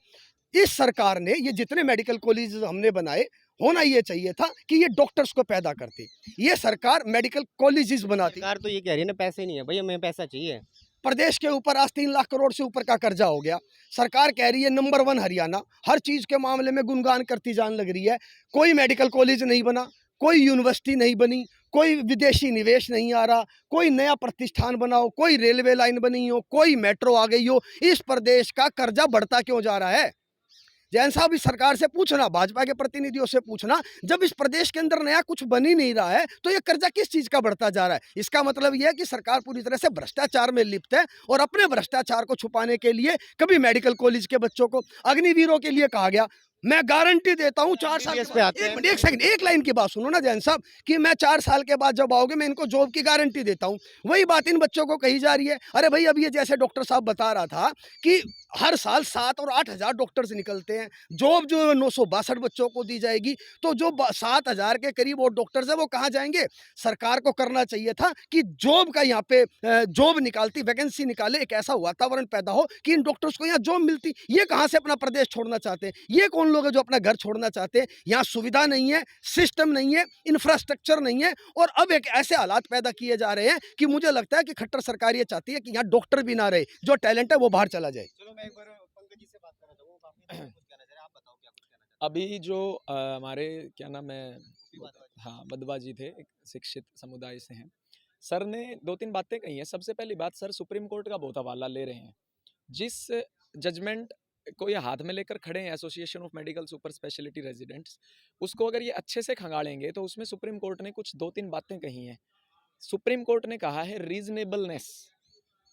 इस सरकार ने ये जितने मेडिकल कॉलेज हमने बनाए, होना ये चाहिए था कि ये डॉक्टर्स को पैदा करते। ये सरकार मेडिकल कॉलेजेस बनाती। सरकार तो ये कह रही है ना पैसे नहीं है, भैया हमें पैसा चाहिए। प्रदेश के ऊपर आज 3 लाख करोड़ से ऊपर का कर्जा हो गया। सरकार कह रही है नंबर 1 हरियाणा, हर चीज़ के मामले में गुणगान करती जान लग रही है। कोई मेडिकल कॉलेज नहीं बना, कोई यूनिवर्सिटी नहीं बनी, कोई विदेशी निवेश नहीं आ रहा, कोई नया प्रतिष्ठान बना हो, कोई रेलवे लाइन बनी हो, कोई मेट्रो आ गई हो। इस प्रदेश का कर्जा बढ़ता क्यों जा रहा है? जैन साहब इस सरकार से पूछना, भाजपा के प्रतिनिधियों से पूछना, जब इस प्रदेश के अंदर नया कुछ बन ही नहीं रहा है तो ये कर्जा किस चीज़ का बढ़ता जा रहा है? इसका मतलब यह है कि सरकार पूरी तरह से भ्रष्टाचार में लिप्त है और अपने भ्रष्टाचार को छुपाने के लिए कभी मेडिकल कॉलेज के बच्चों को अग्निवीरों के लिए कहा गया। मैं गारंटी देता हूँ 4 साल MBBS पे आते हैं। एक सेकंड, एक लाइन की बात सुनो ना जैन साहब, कि मैं 4 साल के बाद जब आओगे मैं इनको जॉब की गारंटी देता हूँ। वही बात इन बच्चों को कही जा रही है। अरे भाई, अब ये जैसे डॉक्टर साहब बता रहा था कि हर साल 7 और 8 हज़ार डॉक्टर्स निकलते हैं, जॉब जो 962 बच्चों को दी जाएगी, तो जो 7 हज़ार के करीब वो डॉक्टर्स है वो कहाँ जाएंगे? सरकार को करना चाहिए था कि जॉब का यहाँ पे जॉब निकालती, वैकेंसी निकाले, एक ऐसा वातावरण पैदा हो कि इन डॉक्टर्स को यहाँ जॉब मिलती। ये कहाँ से अपना प्रदेश छोड़ना चाहते हैं? ये कौन लोग हैं जो अपना घर छोड़ना चाहते हैं? यहाँ सुविधा नहीं है, सिस्टम नहीं है, इंफ्रास्ट्रक्चर नहीं है, और अब एक ऐसे हालात पैदा किए जा रहे हैं कि मुझे लगता है कि खट्टर सरकार ये चाहती है कि यहाँ डॉक्टर भी ना रहे, जो टैलेंट है वो बाहर चला जाए। चलो मैं एक बार पंकज जी से बात करना चाहूँगा, काफी कुछ कहना चाह रहे हैं, आप बताओ क्या कुछ कहना चाह अभी जो हमारे क्या नाम है, हाँ, बदवा जी थे, एक शिक्षित समुदाय से हैं। सर ने 2-3 बातें कही हैं। सबसे पहली बात, सर सुप्रीम कोर्ट का बहुत हवाला ले रहे हैं। जिस जजमेंट को ये हाथ में लेकर खड़े हैं, association of medical super speciality residents, उसको अगर ये अच्छे से खंगालेंगे तो उसमें सुप्रीम कोर्ट ने कुछ 2-3 बातें कही हैं। सुप्रीम कोर्ट ने कहा है रीजनेबलनेस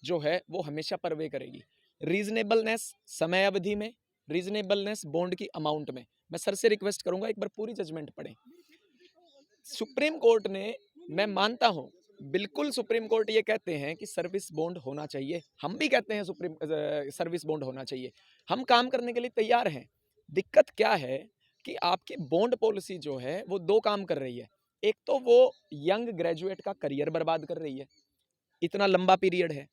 जो है वो हमेशा परवे करेगी। रीजनेबलनेस समय अवधि में, रीजनेबलनेस बॉन्ड की अमाउंट में। मैं सर से रिक्वेस्ट करूंगा एक बार पूरी जजमेंट पढ़ें। सुप्रीम कोर्ट ने, मैं मानता हूं, बिल्कुल सुप्रीम कोर्ट ये कहते हैं कि सर्विस बॉन्ड होना चाहिए। हम भी कहते हैं सुप्रीम सर्विस बॉन्ड होना चाहिए। हम काम करने के लिए तैयार हैं। दिक्कत क्या है कि आपकी बॉन्ड पॉलिसी जो है वो 2 काम कर रही है। एक तो वो यंग ग्रेजुएट का करियर बर्बाद कर रही है, इतना लंबा पीरियड है।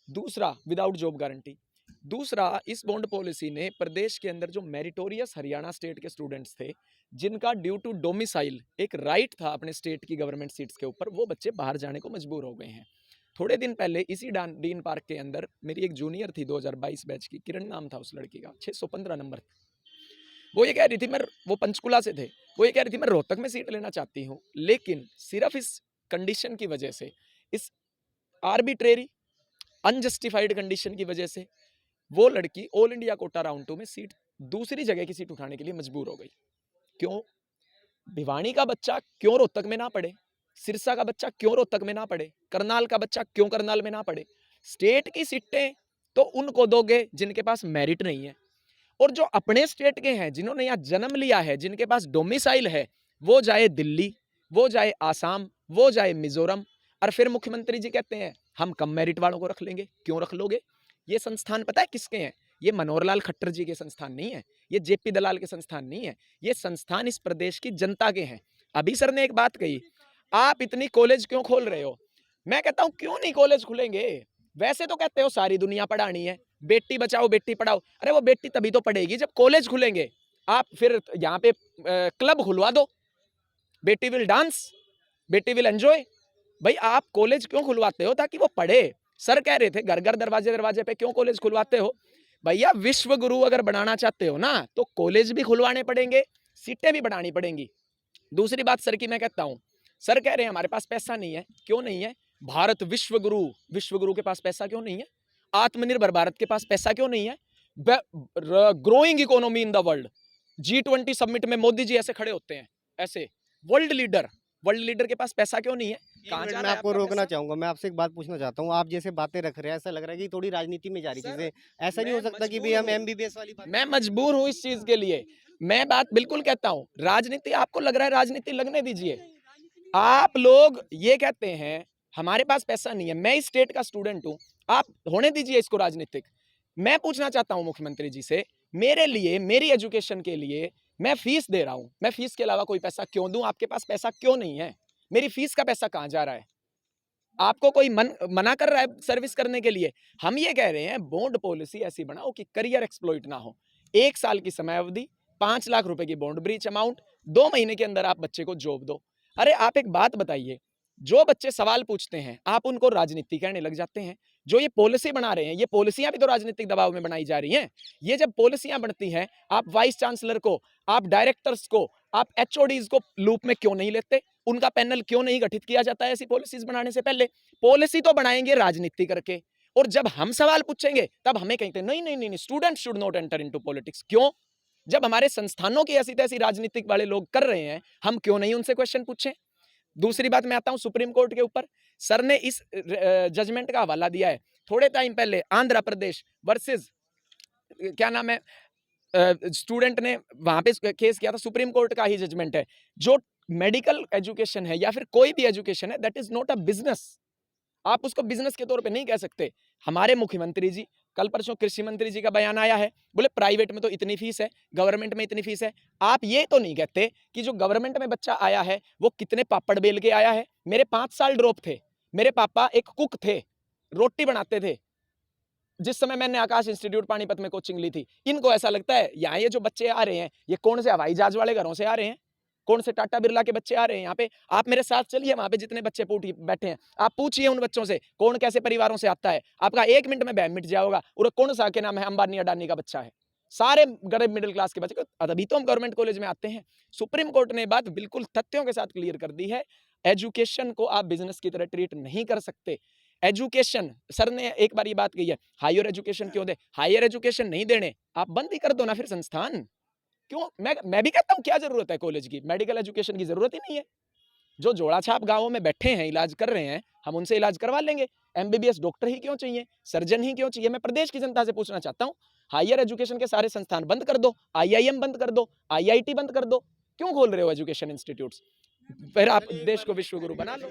दूसरा, विदाउट जॉब गारंटी। दूसरा, इस बॉन्ड पॉलिसी ने प्रदेश के अंदर जो मेरिटोरियस हरियाणा स्टेट के स्टूडेंट्स थे, जिनका ड्यू टू डोमिसाइल एक राइट था अपने स्टेट की गवर्नमेंट सीट्स के ऊपर, वो बच्चे बाहर जाने को मजबूर हो गए हैं। थोड़े दिन पहले इसी डीन पार्क के अंदर मेरी एक जूनियर थी 2022 बैच की, किरण नाम था उस लड़की का, 615 नंबर। वो ये कह रही थी, मैं, वो पंचकुला से थे, वो ये कह रही थी मैं रोहतक में सीट लेना चाहती हूँ, लेकिन सिर्फ इस कंडीशन की वजह से, इस आर्बिट्रेरी अनजस्टिफाइड कंडीशन की वजह से, वो लड़की ऑल इंडिया कोटा राउंड 2 में सीट, दूसरी जगह की सीट उठाने के लिए मजबूर हो गई। क्यों? भिवानी का बच्चा क्यों रोहतक में ना पढ़े? सिरसा का बच्चा क्यों रोहतक में ना पढ़े? करनाल का बच्चा क्यों करनाल में ना पढ़े? स्टेट की सीटें तो उनको दोगे जिनके पास मेरिट नहीं है, और जो अपने स्टेट के हैं, जिन्होंने यहाँ जन्म लिया है, जिनके पास डोमिसाइल है, वो जाए दिल्ली, वो जाए आसाम, वो जाए मिजोरम, और फिर मुख्यमंत्री जी कहते हैं हम कम मेरिट वालों को रख लेंगे। क्यों रख लोगे? ये संस्थान पता है किसके हैं? ये मनोहर लाल खट्टर जी के संस्थान नहीं है, ये जेपी दलाल के संस्थान नहीं है, ये संस्थान इस प्रदेश की जनता के हैं। अभी सर ने एक बात कही, आप इतनी कॉलेज क्यों खोल रहे हो? मैं कहता हूं क्यों नहीं कॉलेज खुलेंगे? वैसे तो कहते हो सारी दुनिया पढ़ानी है, बेटी बचाओ बेटी पढ़ाओ। अरे वो बेटी तभी तो पढ़ेगी जब कॉलेज खुलेंगे। आप फिर यहाँ पे क्लब खुलवा दो, बेटी विल डांस, बेटी विल एंजॉय। भाई आप कॉलेज क्यों खुलवाते हो? ताकि वो पढ़े। सर कह रहे थे घर घर दरवाजे दरवाजे पे क्यों कॉलेज खुलवाते हो? भैया विश्व गुरु अगर बनाना चाहते हो ना तो कॉलेज भी खुलवाने पड़ेंगे, सीटें भी बढ़ानी पड़ेंगी। दूसरी बात सर की मैं कहता हूं, सर कह रहे हैं हमारे पास पैसा नहीं है। क्यों नहीं है? भारत विश्व गुरु के पास पैसा क्यों नहीं है? आत्मनिर्भर भारत के पास पैसा क्यों नहीं है? Growing economy in the world, G20 summit में मोदी जी ऐसे खड़े होते हैं, ऐसे वर्ल्ड लीडर के पास पैसा क्यों नहीं है? कहां जा रहा मैं है आपको आपका रोकना पैसा? चाहूंगा, मैं आपसे एक बात पूछना चाहता हूँ। आप जैसे बातें रख रहे हैं, ऐसा लग रहा है कि थोड़ी राजनीति में जा रही सर, चीजें। ऐसा नहीं हो मैं सकता कि मजबूर भी हम हूं। MBBS वाली बात मैं मजबूर हूं इस चीज के लिए। मैं बात बिल्कुल कहता हूं, राजनीति आपको लग रहा है राजनीति लगने दीजिए। आप लोग ये कहते हैं हमारे पास पैसा नहीं है। मैं इस स्टेट का स्टूडेंट हूं, आप होने दीजिए इसको राजनीतिक। मैं पूछना चाहता हूं मुख्यमंत्री जी से, मेरे लिए, मेरी एजुकेशन के लिए मैं फीस दे रहा हूं, मैं फीस के अलावा कोई पैसा क्यों दूं? आपके पास पैसा क्यों नहीं है? मेरी फीस का पैसा कहां जा रहा है? आपको कोई मना कर रहा है सर्विस करने के लिए? हम ये कह रहे हैं बॉन्ड पॉलिसी ऐसी बनाओ कि करियर एक्सप्लॉइट ना हो। 1 साल की समय अवधि, 5 लाख रुपए की बॉन्ड ब्रीच अमाउंट, 2 महीने के अंदर आप बच्चे को जॉब दो। अरे आप एक बात बताइए, जो बच्चे सवाल पूछते हैं आप उनको राजनीति कहने लग जाते हैं। जो ये पॉलिसी बना रहे हैं, ये पॉलिसियां भी तो राजनीतिक दबाव में बनाई जा रही हैं। ये जब पॉलिसियां बनती हैं, आप वाइस चांसलर को, आप डायरेक्टर्स को, आप एचओडीज को लूप में क्यों नहीं लेते? उनका पैनल क्यों नहीं गठित किया जाता है ऐसी पॉलिसीज बनाने से पहले? पॉलिसी तो बनाएंगे राजनीति करके, और जब हम सवाल पूछेंगे तब हमें कहते हैं नहीं नहीं नहीं, student should not enter into politics. क्यों? जब हमारे संस्थानों की ऐसी तैसी राजनीतिक वाले लोग कर रहे हैं, हम क्यों नहीं उनसे क्वेश्चन पूछें? दूसरी बात मैं आता हूं सुप्रीम कोर्ट के ऊपर। सर ने इस जजमेंट का हवाला दिया है थोड़े टाइम पहले, आंध्र प्रदेश वर्सेस क्या नाम है, स्टूडेंट ने वहां पे केस किया था, सुप्रीम कोर्ट का ही जजमेंट है। जो मेडिकल एजुकेशन है या फिर कोई भी एजुकेशन है, that is not a business. आप उसको बिजनेस के तौर पे नहीं कह सकते। हमारे मुख्यमंत्री जी, कल परसों कृषि मंत्री जी का बयान आया है, बोले प्राइवेट में तो इतनी फीस है, गवर्नमेंट में इतनी फीस है। आप ये तो नहीं कहते कि जो गवर्नमेंट में बच्चा आया है वो कितने पापड़ बेल के आया है। मेरे 5 साल ड्रॉप थे, मेरे पापा एक कुक थे, रोटी बनाते थे जिस समय मैंने आकाश इंस्टीट्यूट पानीपत में कोचिंग ली थी। इनको ऐसा लगता है यहाँ ये जो बच्चे आ रहे हैं, ये कौन से हवाई जहाज वाले घरों से आ रहे हैं, कौन से टाटा बिरला के बच्चे आ रहे हैं यहाँ पे। आप मेरे साथ चलिए, वहां पे जितने बच्चे बैठे हैं, आप पूछिए उन बच्चों से कौन कैसे परिवारों से आता है। आपका 1 मिनट में बहम मिट जाएगा। और कौन सा के नाम है अंबानी अडानी का बच्चा है, सारे गरीब मिडिल क्लास के बच्चे। अभी तो हम गवर्नमेंट कॉलेज में आते हैं। सुप्रीम कोर्ट ने बात बिल्कुल तथ्यों के साथ क्लियर कर दी है, एजुकेशन को आप बिजनेस की तरह ट्रीट नहीं कर सकते। एजुकेशन, सर ने एक बार ये बात कही है, हायर एजुकेशन क्यों दे? हायर एजुकेशन नहीं देने, आप बंद ही कर दो ना फिर संस्थान। क्यों? मैं भी कहता हूं क्या जरूरत है कॉलेज की, मेडिकल एजुकेशन की जरूरत ही नहीं है। जो जोड़ा छाप गांवों में बैठे हैं, इलाज कर रहे हैं, हम उनसे इलाज करवा लेंगे। एमबीबीएस डॉक्टर ही क्यों चाहिए, सर्जन ही क्यों चाहिए? मैं प्रदेश की जनता से पूछना चाहता हूं, हायर एजुकेशन के सारे संस्थान बंद कर दो, आईआईएम बंद कर दो, आईआईटी बंद कर दो। क्यों खोल रहे हो एजुकेशन इंस्टीट्यूट्स? फिर आप देश को विश्व गुरु बना लो।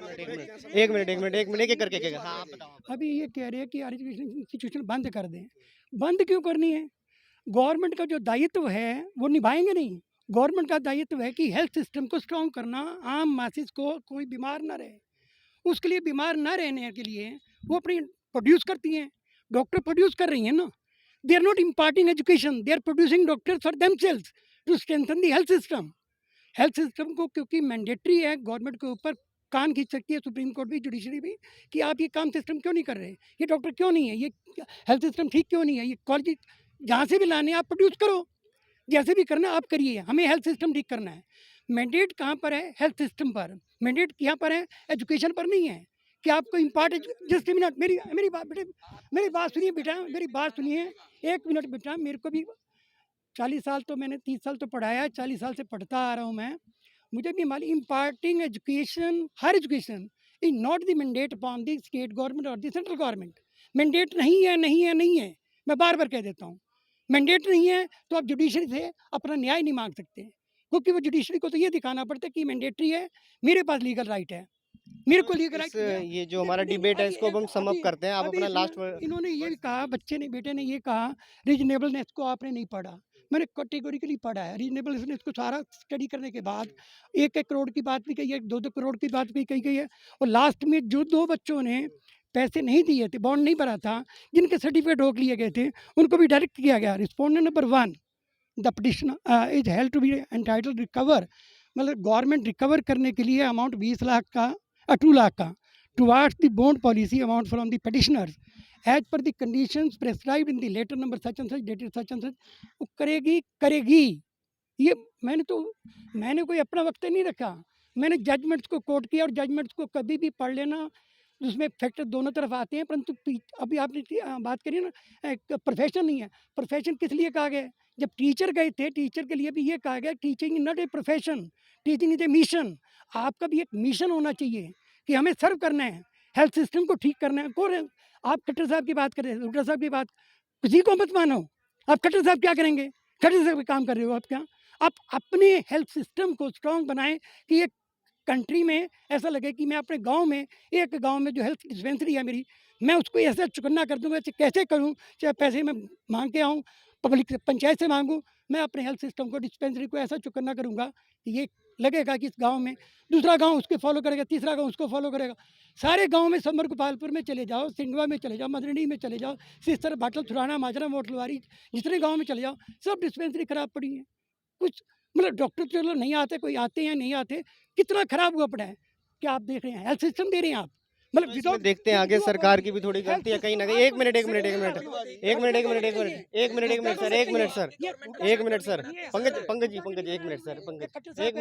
एक मिनट एक करके कहेगा। हाँ, आप बताओ। अभी ये कह रहे हैं कि एजुकेशन इंस्टीट्यूशन बंद कर दें। बंद क्यों करनी है? गवर्नमेंट का जो दायित्व है वो निभाएंगे नहीं। गवर्नमेंट का दायित्व है कि हेल्थ सिस्टम को स्ट्रॉन्ग करना, आम मासिस को कोई बीमार ना रहे। उसके लिए बीमार ना रहने के लिए वो अपनी प्रोड्यूस करती हैं, डॉक्टर प्रोड्यूस कर रही हैं ना। They are not imparting education, they are producing doctors for themselves to strengthen the health system. Health system को क्योंकि मैंडेटरी है, गवर्नमेंट के ऊपर कान खींच सकती है सुप्रीम कोर्ट भी, जुडिशरी भी, कि आप ये काम सिस्टम क्यों नहीं कर रहे, ये डॉक्टर क्यों नहीं है, ये हेल्थ सिस्टम ठीक क्यों नहीं है, ये कॉलेज जहाँ से भी लाने आप प्रोड्यूस करो, जैसे भी करना आप करिए, हमें हेल्थ सिस्टम ठीक करना है। मैंडेट कहाँ पर है? हेल्थ सिस्टम पर। मैंडेट यहाँ पर है, एजुकेशन पर नहीं है कि आपको इम्पॉर्टेंट। जस्ट मिनट, मेरी बात बेटे, मेरी बात सुनिए बेटा, मेरी बात सुनिए 1 मिनट बेटा। मेरे को भी 40 साल तो मैंने 30 साल तो पढ़ाया है, 40 साल से पढ़ता आ रहा हूँ मैं। मुझे भी मालूम imparting education, her education is not the mandate upon the state government और द सेंट्रल गवर्नमेंट। मैंडेट नहीं है, नहीं है, नहीं है। मैं बार बार कह देता हूँ, मैंडेट नहीं है तो आप जुडिशरी से अपना न्याय नहीं मांग सकते, क्योंकि वो जुडिशरी को तो ये दिखाना पड़ता है कि मैंडेटरी है, मेरे पास लीगल राइट है, मेरे को लीगल राइट। ये जो हमारा डिबेट है इसको अब हम सम अप करते हैं। आप अपना लास्ट इन्होंने ये कहा, बच्चे ने, बेटे ने ये कहा रीजनेबलनेस को आपने नहीं पढ़ा। मैंने कैटेगोरिकली पढ़ा है रीजनेबलनेस को। सारा स्टडी करने के बाद 1-1 करोड़ की बात भी कही है, 2-2 करोड़ की बात भी कही गई है। और लास्ट में जो 2 बच्चों ने पैसे नहीं दिए थे, बॉन्ड नहीं भरा था, जिनके सर्टिफिकेट रोक लिए गए थे, उनको भी डायरेक्ट किया गया। Respondent number 1, the petition is held to be entitled recover, मतलब गवर्नमेंट रिकवर करने के लिए अमाउंट 20 लाख का 2 लाख का towards the bond policy amount from the petitioners as per the conditions prescribed in the letter number such and such dated such and such. वो करेगी। ये मैंने कोई अपना वक्त नहीं रखा, मैंने जजमेंट्स को कोट किया, और जजमेंट्स को कभी भी पढ़ लेना, उसमें फैक्टर दोनों तरफ आते हैं। परंतु अभी आपने बात करी ना, एक प्रोफेशन नहीं है। प्रोफेशन किस लिए कहा गया? जब टीचर गए थे, टीचर के लिए भी ये कहा गया, teaching is not a profession, teaching is a mission. आपका भी एक मिशन होना चाहिए कि हमें सर्व करना है, हेल्थ सिस्टम को ठीक करना है। कौन? आप खट्टर साहब की बात कर रहे हैं, खट्टर साहब की बात, किसी को मत मानो। आप खट्टर साहब क्या करेंगे? खट्टर साहब काम कर रहे हो आप क्या? आप अपने हेल्थ सिस्टम को स्ट्रॉन्ग बनाएं कि एक कंट्री में ऐसा लगे कि मैं अपने गांव में, एक गांव में जो हेल्थ डिस्पेंसरी है मेरी, मैं उसको ऐसा चुकन्ना कर दूंगा। कैसे करूं? चाहे पैसे मैं मांग के आऊँ, पब्लिक से, पंचायत से मांगूं, मैं अपने हेल्थ सिस्टम को, डिस्पेंसरी को ऐसा चुकन्ना करूंगा कि ये लगेगा कि इस गांव में दूसरा गांव उसके फॉलो करेगा, तीसरा गांव उसको फॉलो करेगा। सारे गांव में, समर गोपालपुर में चले जाओ, सिंगवा में चले जाओ, मदरणी में चले जाओ, सिस्तर, बाटल, सुराना, माजरा, मोटलवारी, जितने गाँव में चले जाओ, सब डिस्पेंसरी खराब पड़ी है। कुछ मतलब डॉक्टर चलो नहीं आते, कोई आते हैं नहीं आते, कितना खराब हुआ पड़ा है। क्या आप देख रहे हैं? हेल्थ सिस्टम दे रहे हैं आप, मतलब इसमें विदाउट देखते हैं आगे सरकार की भी थोड़ी गलती है कहीं ना कहीं। एक मिनट सर, पंकज जी, एक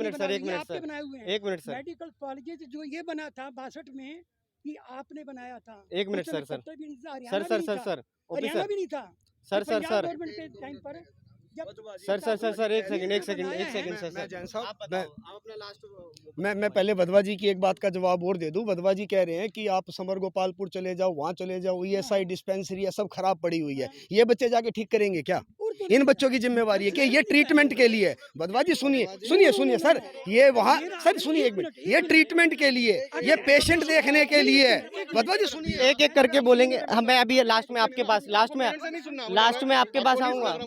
मिनट सर, मेडिकल कॉलेज जो ये बना था 62 में, कि आपने बनाया था, एक मिनट उस समय सर, सत्ता भी नहीं था, हरियाणा भी नहीं था, सर, हरियाणा भी नहीं था, सर, ये पंजाब गवर्नमेंट के टाइम पर जब सर, एक सेकंड मैं जैन साहब, आप मैं बताओ, आप अपना लास्ट मैं पहले वधवा जी की एक बात का जवाब और दे दूं। वधवा जी कह रहे हैं कि आप समर गोपालपुर चले जाओ, वहाँ चले जाओ, ईएसआई डिस्पेंसरी है सब खराब पड़ी हुई है, ये बच्चे जाके ठीक करेंगे क्या? और तो इन नहीं बच्चों की जिम्मेवारी है कि ये ट्रीटमेंट के लिए। वधवा जी सुनिए सर, ये वहाँ सर सुनिए एक मिनट, ये ट्रीटमेंट के लिए, ये पेशेंट देखने के लिए है। वधवा जी सुनिए, एक एक करके बोलेंगे। हम मैं अभी लास्ट में आपके पास आपके पास आऊंगा।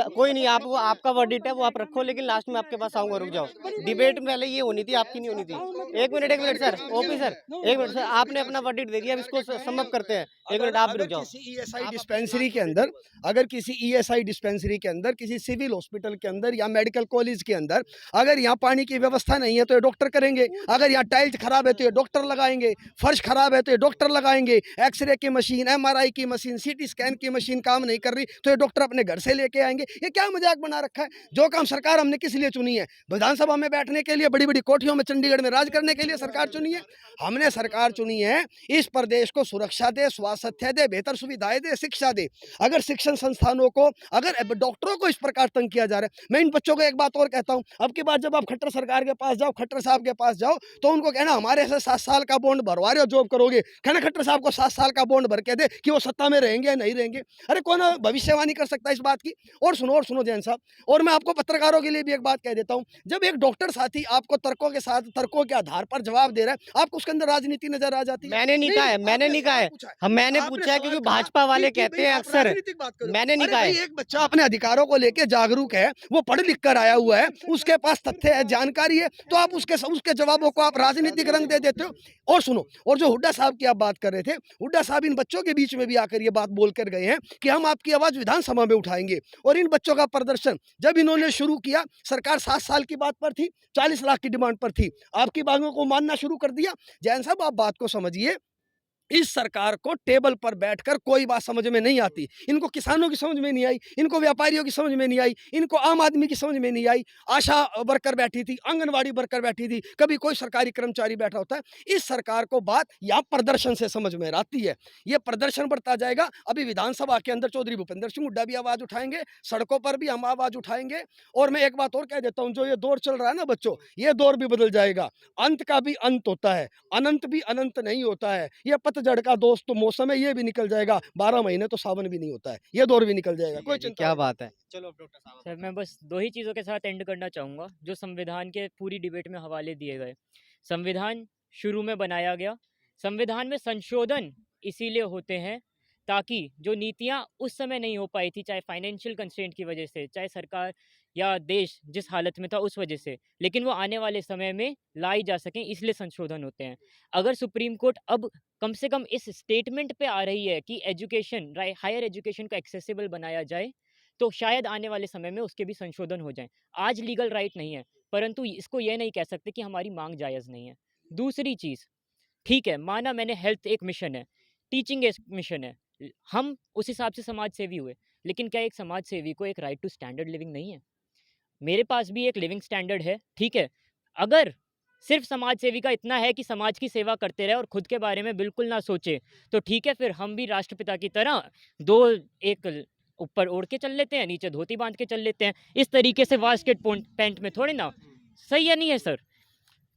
कोई नहीं, आप वो आपका वर्डिक्ट है वो आप रखो, लेकिन लास्ट में आपके पास आऊंगा, रुक जाओ। डिबेट पहले ये होनी थी, आपकी नहीं होनी थी। एक मिनट सर, ओपी सर, एक मिनट सर, आपने अपना वर्डिक्ट दे दिया, अब इसको समअप करते हैं। एक मिनट आप भी रुक जाओ। किसी ईएसआई डिस्पेंसरी के अंदर, अगर किसी ईएसआई डिस्पेंसरी के अंदर, किसी सिविल हॉस्पिटल के अंदर या मेडिकल कॉलेज के अंदर अगर यहाँ पानी की व्यवस्था नहीं है तो ये डॉक्टर करेंगे। अगर यहाँ टाइल्स खराब है तो ये डॉक्टर लगाएंगे, फर्श खराब है तो ये डॉक्टर लगाएंगे, एक्सरे की मशीन, एमआरआई की मशीन, सीटी स्कैन की मशीन काम नहीं कर रही तो ये डॉक्टर अपने घर से लेके आएंगे। ये क्या मजाक बना रखा है? जो काम सरकार हमने किस लिए चुनी है? विधानसभा में बैठने के लिए, बड़ी बड़ी कोठियों में चंडीगढ़ में राज करने के लिए सरकार चुनी है? हमने सरकार चुनी है इस प्रदेश को सुरक्षा दे, स्वास्थ्य दे, बेहतर सुविधाएं दे, शिक्षा दे। अगर शिक्षण संस्थानों को, अगर डॉक्टरों को इस प्रकार तंग किया जा रहा है, मैं इन बच्चों को एक बात और कहता हूं, अब की बार जब आप खट्टर सरकार के पास जाओ, खट्टर साहब के पास जाओ, तो उनको कहना हमारे से 7 साल का बॉन्ड भरवा रहे हो, जॉब करोगे, कहना खट्टर साहब को 7 साल का बॉन्ड भर के दे कि वो सत्ता में रहेंगे या नहीं रहेंगे। अरे कौन भविष्यवाणी कर सकता है इस बात की? और सुनो जैन साहब, और मैं आपको पत्रकारों के लिए भी एक बात कह देता हूं, जब एक डॉक्टर साथी आपको तर्कों के साथ, तर्कों के आधार पर जवाब दे रहा है, आपको उसके अंदर राजनीति नजर आ जाती है? मैंने नहीं कहा है, मैंने नहीं कहा है, मैंने पूछा है क्योंकि भाजपा वाले कहते हैं अक्सर, मैंने नहीं कहा है। एक बच्चा अपने अधिकारों को लेकर जागरूक है, वो पढ़ लिख कर आया हुआ है, उसके पास तथ्य है, जानकारी है, तो आप उसके जवाबों को आप राजनीतिक रंग दे देते हो। और सुनो, और जो हुड्डा साहब की आप बात कर रहे थे, हुड्डा साहब इन बच्चों के बीच में भी आकर ये बात बोल कर गए हैं कि हम आपकी आवाज विधानसभा में उठाएंगे। और इन बच्चों का प्रदर्शन जब इन्होंने शुरू किया, सरकार 7 साल की बात पर थी, 40 लाख की डिमांड पर थी, आपकी बातों को मानना शुरू कर दिया। जैन साहब आप बात को समझिए, इस सरकार को टेबल पर बैठकर कोई बात समझ में नहीं आती। इनको किसानों की समझ में नहीं आई, इनको व्यापारियों की समझ में नहीं आई, इनको आम आदमी की समझ में नहीं आई। आशा वर्कर बैठी थी, आंगनवाड़ी वर्कर बैठी थी, कभी कोई सरकारी कर्मचारी बैठा होता है। इस सरकार को बात या प्रदर्शन से समझ में आती है। ये प्रदर्शन बढ़ता जाएगा। अभी विधानसभा के अंदर चौधरी भूपेंद्र सिंह हुड्डा भी आवाज उठाएंगे, सड़कों पर भी हम आवाज उठाएंगे। और मैं एक बात और कह देता हूँ, जो ये दौर चल रहा है ना बच्चों, ये दौर भी बदल जाएगा। अंत का भी अंत होता है, अनंत भी अनंत नहीं होता है। ये पतझड़ का दोस्त तो मौसम है, ये भी निकल जाएगा। 12 महीने तो सावन भी नहीं होता है, ये दौर भी निकल जाएगा। कोई चिंता क्या नहीं। बात है। चलो डॉक्टर साहब, सर मैं बस 2 ही चीज़ों के साथ एंड करना चाहूँगा, जो संविधान के पूरी डिबेट में हवाले दिए गए। संविधान शुरू में बनाया गया, संविधान में संशोधन इसीलिए होते हैं ताकि जो नीतियाँ उस समय नहीं हो पाई थी, चाहे फाइनेंशियल कंस्ट्रेंट की वजह से, चाहे सरकार या देश जिस हालत में था उस वजह से, लेकिन वो आने वाले समय में लाई जा सकें, इसलिए संशोधन होते हैं। अगर सुप्रीम कोर्ट अब कम से कम इस स्टेटमेंट पे आ रही है कि एजुकेशन, हायर एजुकेशन को एक्सेसिबल बनाया जाए, तो शायद आने वाले समय में उसके भी संशोधन हो जाएं। आज लीगल राइट नहीं है, परंतु इसको ये नहीं कह सकते कि हमारी मांग जायज़ नहीं है। दूसरी चीज़, ठीक है, माना मैंने हेल्थ एक मिशन है, टीचिंग एक मिशन है, हम उस हिसाब से समाज सेवी हुए, लेकिन क्या एक समाज सेवी को एक राइट टू स्टैंडर्ड लिविंग नहीं है? मेरे पास भी एक लिविंग स्टैंडर्ड है, ठीक है। अगर सिर्फ समाज सेवी का इतना है कि समाज की सेवा करते रहे और खुद के बारे में बिल्कुल ना सोचे, तो ठीक है, फिर हम भी राष्ट्रपिता की तरह 2 एक ऊपर ओढ़ के चल लेते हैं, नीचे धोती बांध के चल लेते हैं। इस तरीके से वास्केट पैंट में थोड़ी ना, सही है नहीं है सर?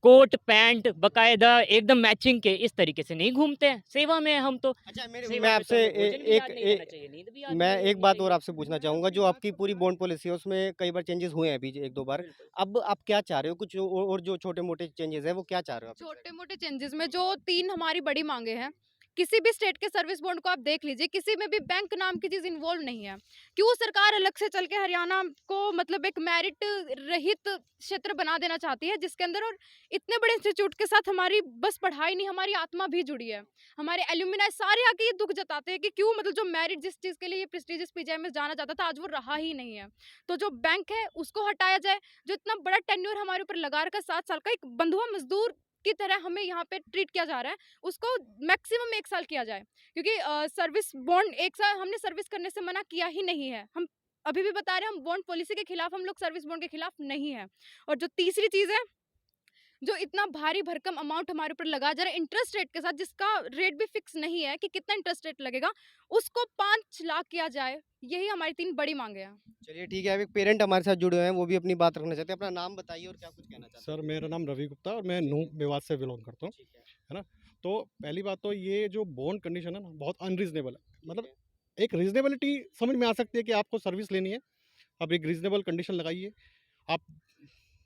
कोट पैंट बकायदा एकदम मैचिंग के इस तरीके से नहीं घूमते हैं, सेवा में हैं हम तो। अच्छा सेवा मैं में तो आपसे हमें भोजन भी याद नहीं रहना चाहिए, नींद भी याद मैं नहीं एक रहनी बात चाहिए। और आपसे पूछना चाहूँगा, जो आपकी पूरी बॉन्ड पॉलिसी है उसमें कई बार चेंजेस हुए हैं अभी 1-2 बार। बिल्कुल। अब आप क्या चाह रहे हो? कुछ और जो छोटे-मोटे चेंजेस हैं वो क्या चाह रहे हो आप? छोटे मोटे चेंजेस में जो 3 हमारी बड़ी मांगे हैं, किसी भी स्टेट के सर्विस बॉन्ड को आप देख लीजिए, किसी में भी बैंक नाम की चीज़ इन्वॉल्व नहीं है। क्यों सरकार अलग से चल के हरियाणा को मतलब एक मेरिट रहित क्षेत्र बना देना चाहती है, जिसके अंदर और इतने बड़े इंस्टीट्यूट के साथ हमारी बस पढ़ाई नहीं, हमारी आत्मा भी जुड़ी है। हमारे एल्यूमिनाई सारे आके ये दुख जताते हैं कि क्यों मतलब जो मेरिट जिस चीज़ के लिए ये प्रेस्टिजियस पीजीआई में जाना जाता था, आज वो रहा ही नहीं है। तो जो बैंक है उसको हटाया जाए, जो इतना बड़ा टेन्योर हमारे ऊपर लगा रखा 7 साल का, एक बंधुआ मजदूर की तरह हमें यहाँ पे ट्रीट किया जा रहा है, उसको मैक्सिमम 1 साल किया जाए। क्योंकि सर्विस बॉन्ड 1 साल हमने सर्विस करने से मना किया ही नहीं है। हम अभी भी बता रहे हैं, हम बॉन्ड पॉलिसी के खिलाफ, हम लोग सर्विस बॉन्ड के खिलाफ नहीं है। और जो तीसरी चीज़ है, जो इतना भारी भरकम अमाउंट हमारे ऊपर लगा जा रहा है इंटरेस्ट रेट के साथ, जिसका रेट भी फिक्स नहीं है कि कितना इंटरेस्ट रेट लगेगा, उसको 5 लाख किया जाए। यही हमारी 3 बड़ी मांगे हैं। चलिए ठीक है, अब एक पेरेंट हमारे साथ जुड़े हुए हैं, वो भी अपनी बात रखना चाहते हैं। अपना नाम बताइए और क्या कुछ कहना चाहते हैं। सर मेरा नाम रवि गुप्ता और मैं नूह मेवात से बिलोंग करता हूँ, ठीक है। है ना। तो पहली बात तो ये जो बॉन्ड कंडीशन है ना, बहुत अनरीजनेबल है। ठीक मतलब है। एक रीजनेबिलिटी समझ में आ सकती है कि आपको सर्विस लेनी है, आप एक रीजनेबल कंडीशन लगाइए। आप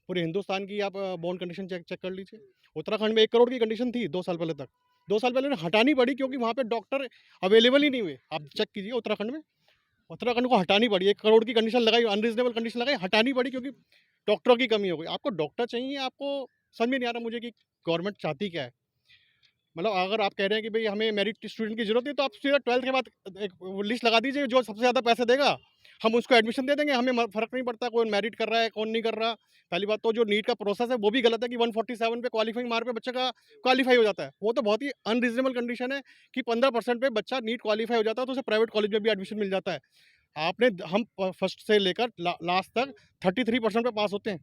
पूरे हिंदुस्तान की आप बॉन्ड कंडीशन चेक चेक कर लीजिए। उत्तराखंड में 1 करोड़ की कंडीशन थी 2 साल पहले तक। 2 साल पहले उन्हें हटानी पड़ी क्योंकि वहाँ पे डॉक्टर अवेलेबल ही नहीं हुए। आप चेक कीजिए उत्तराखंड में, उत्तराखंड को हटानी पड़ी। 1 करोड़ की कंडीशन लगाई, अनरीजनेबल कंडीशन लगाई, हटानी पड़ी क्योंकि डॉक्टरों की कमी हो गई। आपको डॉक्टर चाहिए, आपको समझ में नहीं आ रहा मुझे कि गवर्नमेंट चाहती क्या है। मतलब अगर आप कह रहे हैं कि भाई हमें मेरिट स्टूडेंट की जरूरत है, तो आप सीधा 12th के बाद एक लिस्ट लगा दीजिए, जो सबसे ज़्यादा पैसे देगा हम उसको एडमिशन दे देंगे। हमें फ़र्क नहीं पड़ता कौन मेरिट कर रहा है कौन नहीं कर रहा। पहली बात तो जो नीट का प्रोसेस है वो भी गलत है कि 147 पे क्वालिफाइंग मार्क पे बच्चे का क्वालिफाई हो जाता है। वो तो बहुत ही अनरीजनेबल कंडीशन है कि 15% पे बच्चा नीट क्वालिफाई हो जाता है तो उसे प्राइवेट कॉलेज में भी एडमिशन मिल जाता है। आपने हम फर्स्ट से लेकर लास्ट तक 33% पे पास होते हैं।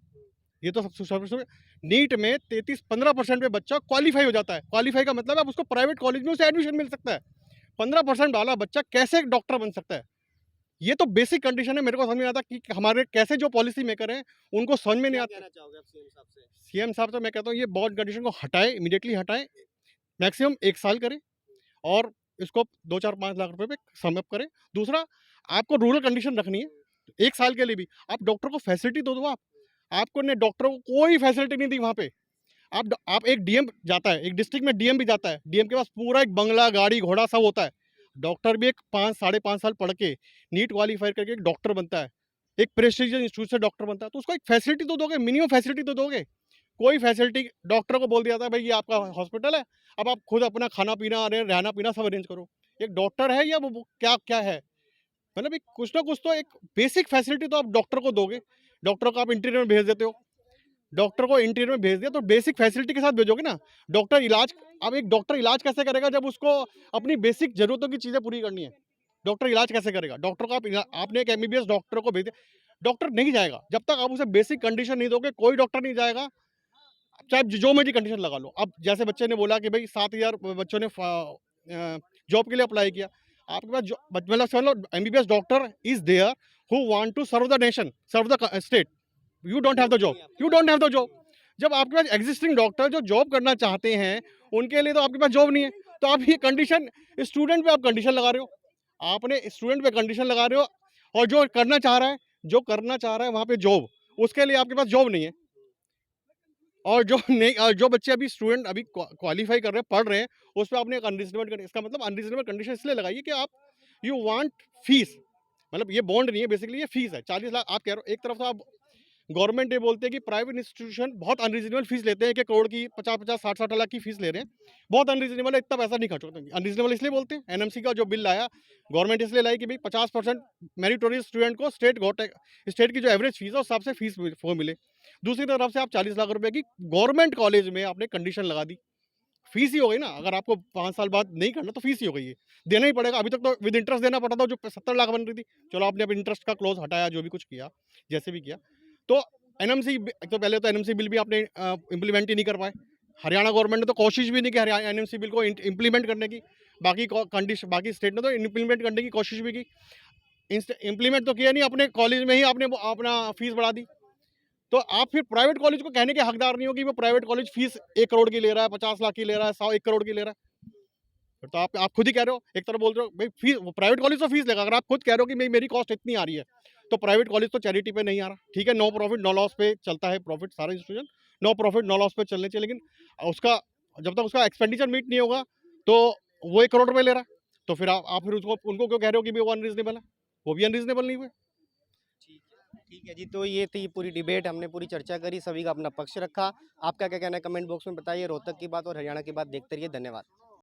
ये तो सब नीट में 33-15% पे बच्चा क्वालिफाई हो जाता है। क्वालिफाई का मतलब है आप उसको प्राइवेट कॉलेज में उसे एडमिशन मिल सकता है। 15% वाला बच्चा कैसे एक डॉक्टर बन सकता है? ये तो बेसिक कंडीशन है। मेरे को समझ में आता कि हमारे कैसे जो पॉलिसी मेकर हैं उनको समझ में नहीं क्या आता। कहना चाहोगे आप सीएम साहब से? सीएम साहब तो मैं कहता हूँ ये बॉन्ड कंडीशन को हटाए, इमीडिएटली हटाएं, मैक्सिमम 1 साल करें और इसको 2-4-5 लाख रुपए पे सम अप करें। दूसरा, आपको रूरल कंडीशन रखनी है 1 साल के लिए भी, आप डॉक्टर को फैसिलिटी तो दो। आपको ने डॉक्टरों को कोई फैसिलिटी नहीं दी वहाँ पे। आप एक डीएम जाता है, एक डिस्ट्रिक्ट में डीएम भी जाता है, डीएम के पास पूरा एक बंगला, गाड़ी, घोड़ा सब होता है। डॉक्टर भी एक 5 साढ़े 5 साल पढ़ के नीट क्वालीफाई करके एक डॉक्टर बनता है, एक प्रेस्टीजियस इंस्टीट्यूट से डॉक्टर बनता है, तो उसको एक फैसिलिटी तो दोगे, मिनिमम फैसिलिटी तो दोगे। कोई फैसिलिटी डॉक्टर को बोल दिया था भाई ये आपका हॉस्पिटल है, अब आप खुद अपना खाना पीना, रहना पीना सब अरेंज करो। एक डॉक्टर है या वो क्या क्या है? मतलब एक कुछ ना कुछ तो एक बेसिक फैसिलिटी तो आप डॉक्टर को दोगे। डॉक्टर को आप इंटीरियर में भेज देते हो, डॉक्टर को इंटीरियर में भेज दिया तो बेसिक फैसिलिटी के साथ भेजोगे ना। डॉक्टर इलाज, अब एक डॉक्टर इलाज कैसे करेगा जब उसको अपनी बेसिक जरूरतों की चीज़ें पूरी करनी है? डॉक्टर इलाज कैसे करेगा? डॉक्टर को आपने एक एमबीबीएस डॉक्टर को भेज दिया, डॉक्टर नहीं जाएगा जब तक आप उसे बेसिक कंडीशन नहीं दोगे। कोई डॉक्टर नहीं जाएगा, चाहे जो मर्जी कंडीशन लगा लो। अब जैसे बच्चे ने बोला कि भाई 7,000 बच्चों ने जॉब के लिए अप्लाई किया, आपके पास मतलब समझ लो MBBS doctor is there who want to serve the nation, serve the state. You don't have the job, you don't have the job. जब आपके पास एग्जिस्टिंग डॉक्टर जो जॉब करना चाहते हैं उनके लिए तो आपके पास जॉब नहीं है, तो आप ये कंडीशन स्टूडेंट पे आप कंडीशन लगा रहे हो। आपने स्टूडेंट पे कंडीशन लगा रहे हो, और जो करना चाह रहा है, जो करना चाह रहा है वहाँ पे जॉब, उसके लिए आपके पास जॉब नहीं है। और जो नहीं, और जो बच्चे अभी स्टूडेंट अभी क्वालिफाई कर रहे हैं, पढ़ रहे हैं, उस पर आपने एक अनरीजनेबल, इसका मतलब अनरीजनेबल कंडीशन इसलिए लगाइए कि आप यू वांट फीस, मतलब ये बॉन्ड नहीं है, बेसिकली ये फीस है 40 लाख। आप कह रहे हो, एक तरफ तो आप गवर्नमेंट ये बोलते हैं कि प्राइवेट इंस्टीट्यूशन बहुत अनरीजनेबल फीस लेते हैं, 1 करोड़ की 50-50 60-60 लाख की फीस ले रहे हैं, बहुत अनरीजनेबल है, इतना पैसा नहीं खर्च होता। अनरीजनेबल इसलिए बोलते हैं, एनएमसी का जो बिल लाया गवर्नमेंट इसलिए लाई कि भाई 50% मेरिटोरियस स्टूडेंट को स्टेट की जो एवरेज फीस है उस हिसाब से फीस वो मिले। दूसरी तरफ से आप 40 लाख रुपए की गवर्नमेंट कॉलेज में आपने कंडीशन लगा दी, फीस ही हो गई ना। अगर आपको 5 साल बाद नहीं करना तो फीस ही हो गई है, देना ही पड़ेगा। अभी तक तो विद इंटरेस्ट देना पड़ता था, जो 70 लाख बन रही थी, चलो आपने अब इंटरेस्ट का क्लोज हटाया, जो भी कुछ किया, जैसे भी किया। तो एनएमसी, तो पहले तो एनएमसी बिल भी आपने इम्प्लीमेंट ही नहीं कर पाए। हरियाणा गवर्नमेंट ने तो कोशिश भी नहीं की हरियाणा एनएमसी बिल को इम्प्लीमेंट करने की, बाकी स्टेट ने तो इम्प्लीमेंट करने की कोशिश भी की, इम्प्लीमेंट तो किया नहीं। अपने कॉलेज में ही आपने अपना फीस बढ़ा दी। तो आप फिर प्राइवेट कॉलेज को कहने के हकदार नहीं हो कि वो प्राइवेट कॉलेज फीस 1 करोड़ की ले रहा है, 50 लाख की ले रहा है, 1 करोड़ की ले रहा है। फिर तो आप खुद ही कह रहे हो, एक तरफ बोल रहे हो भाई फीस, प्राइवेट कॉलेज तो फीस लेगा। अगर आप खुद कह रहे हो कि मेरी कॉस्ट इतनी आ रही है, तो प्राइवेट कॉलेज तो चैरिटी पे नहीं आ रहा, ठीक है, नो प्रॉफिट नो लॉस पे चलता है, प्रॉफिट सारा institution no profit no loss पे चलने चाहिए। लेकिन उसका जब तक उसका एक्सपेंडिचर मीट नहीं होगा तो वो 1 करोड़ रुपये ले रहा है, तो फिर आप फिर उसको उनको क्यों कह रहे हो कि वो अनरीजनेबल है? वो भी अनरीजनेबल नहीं हुए। ठीक है जी, तो ये थी पूरी डिबेट, हमने पूरी चर्चा करी, सभी का अपना पक्ष रखा। आपका क्या कहना है कमेंट बॉक्स में बताइए। रोहतक की बात और हरियाणा की बात देखते रहिए। धन्यवाद।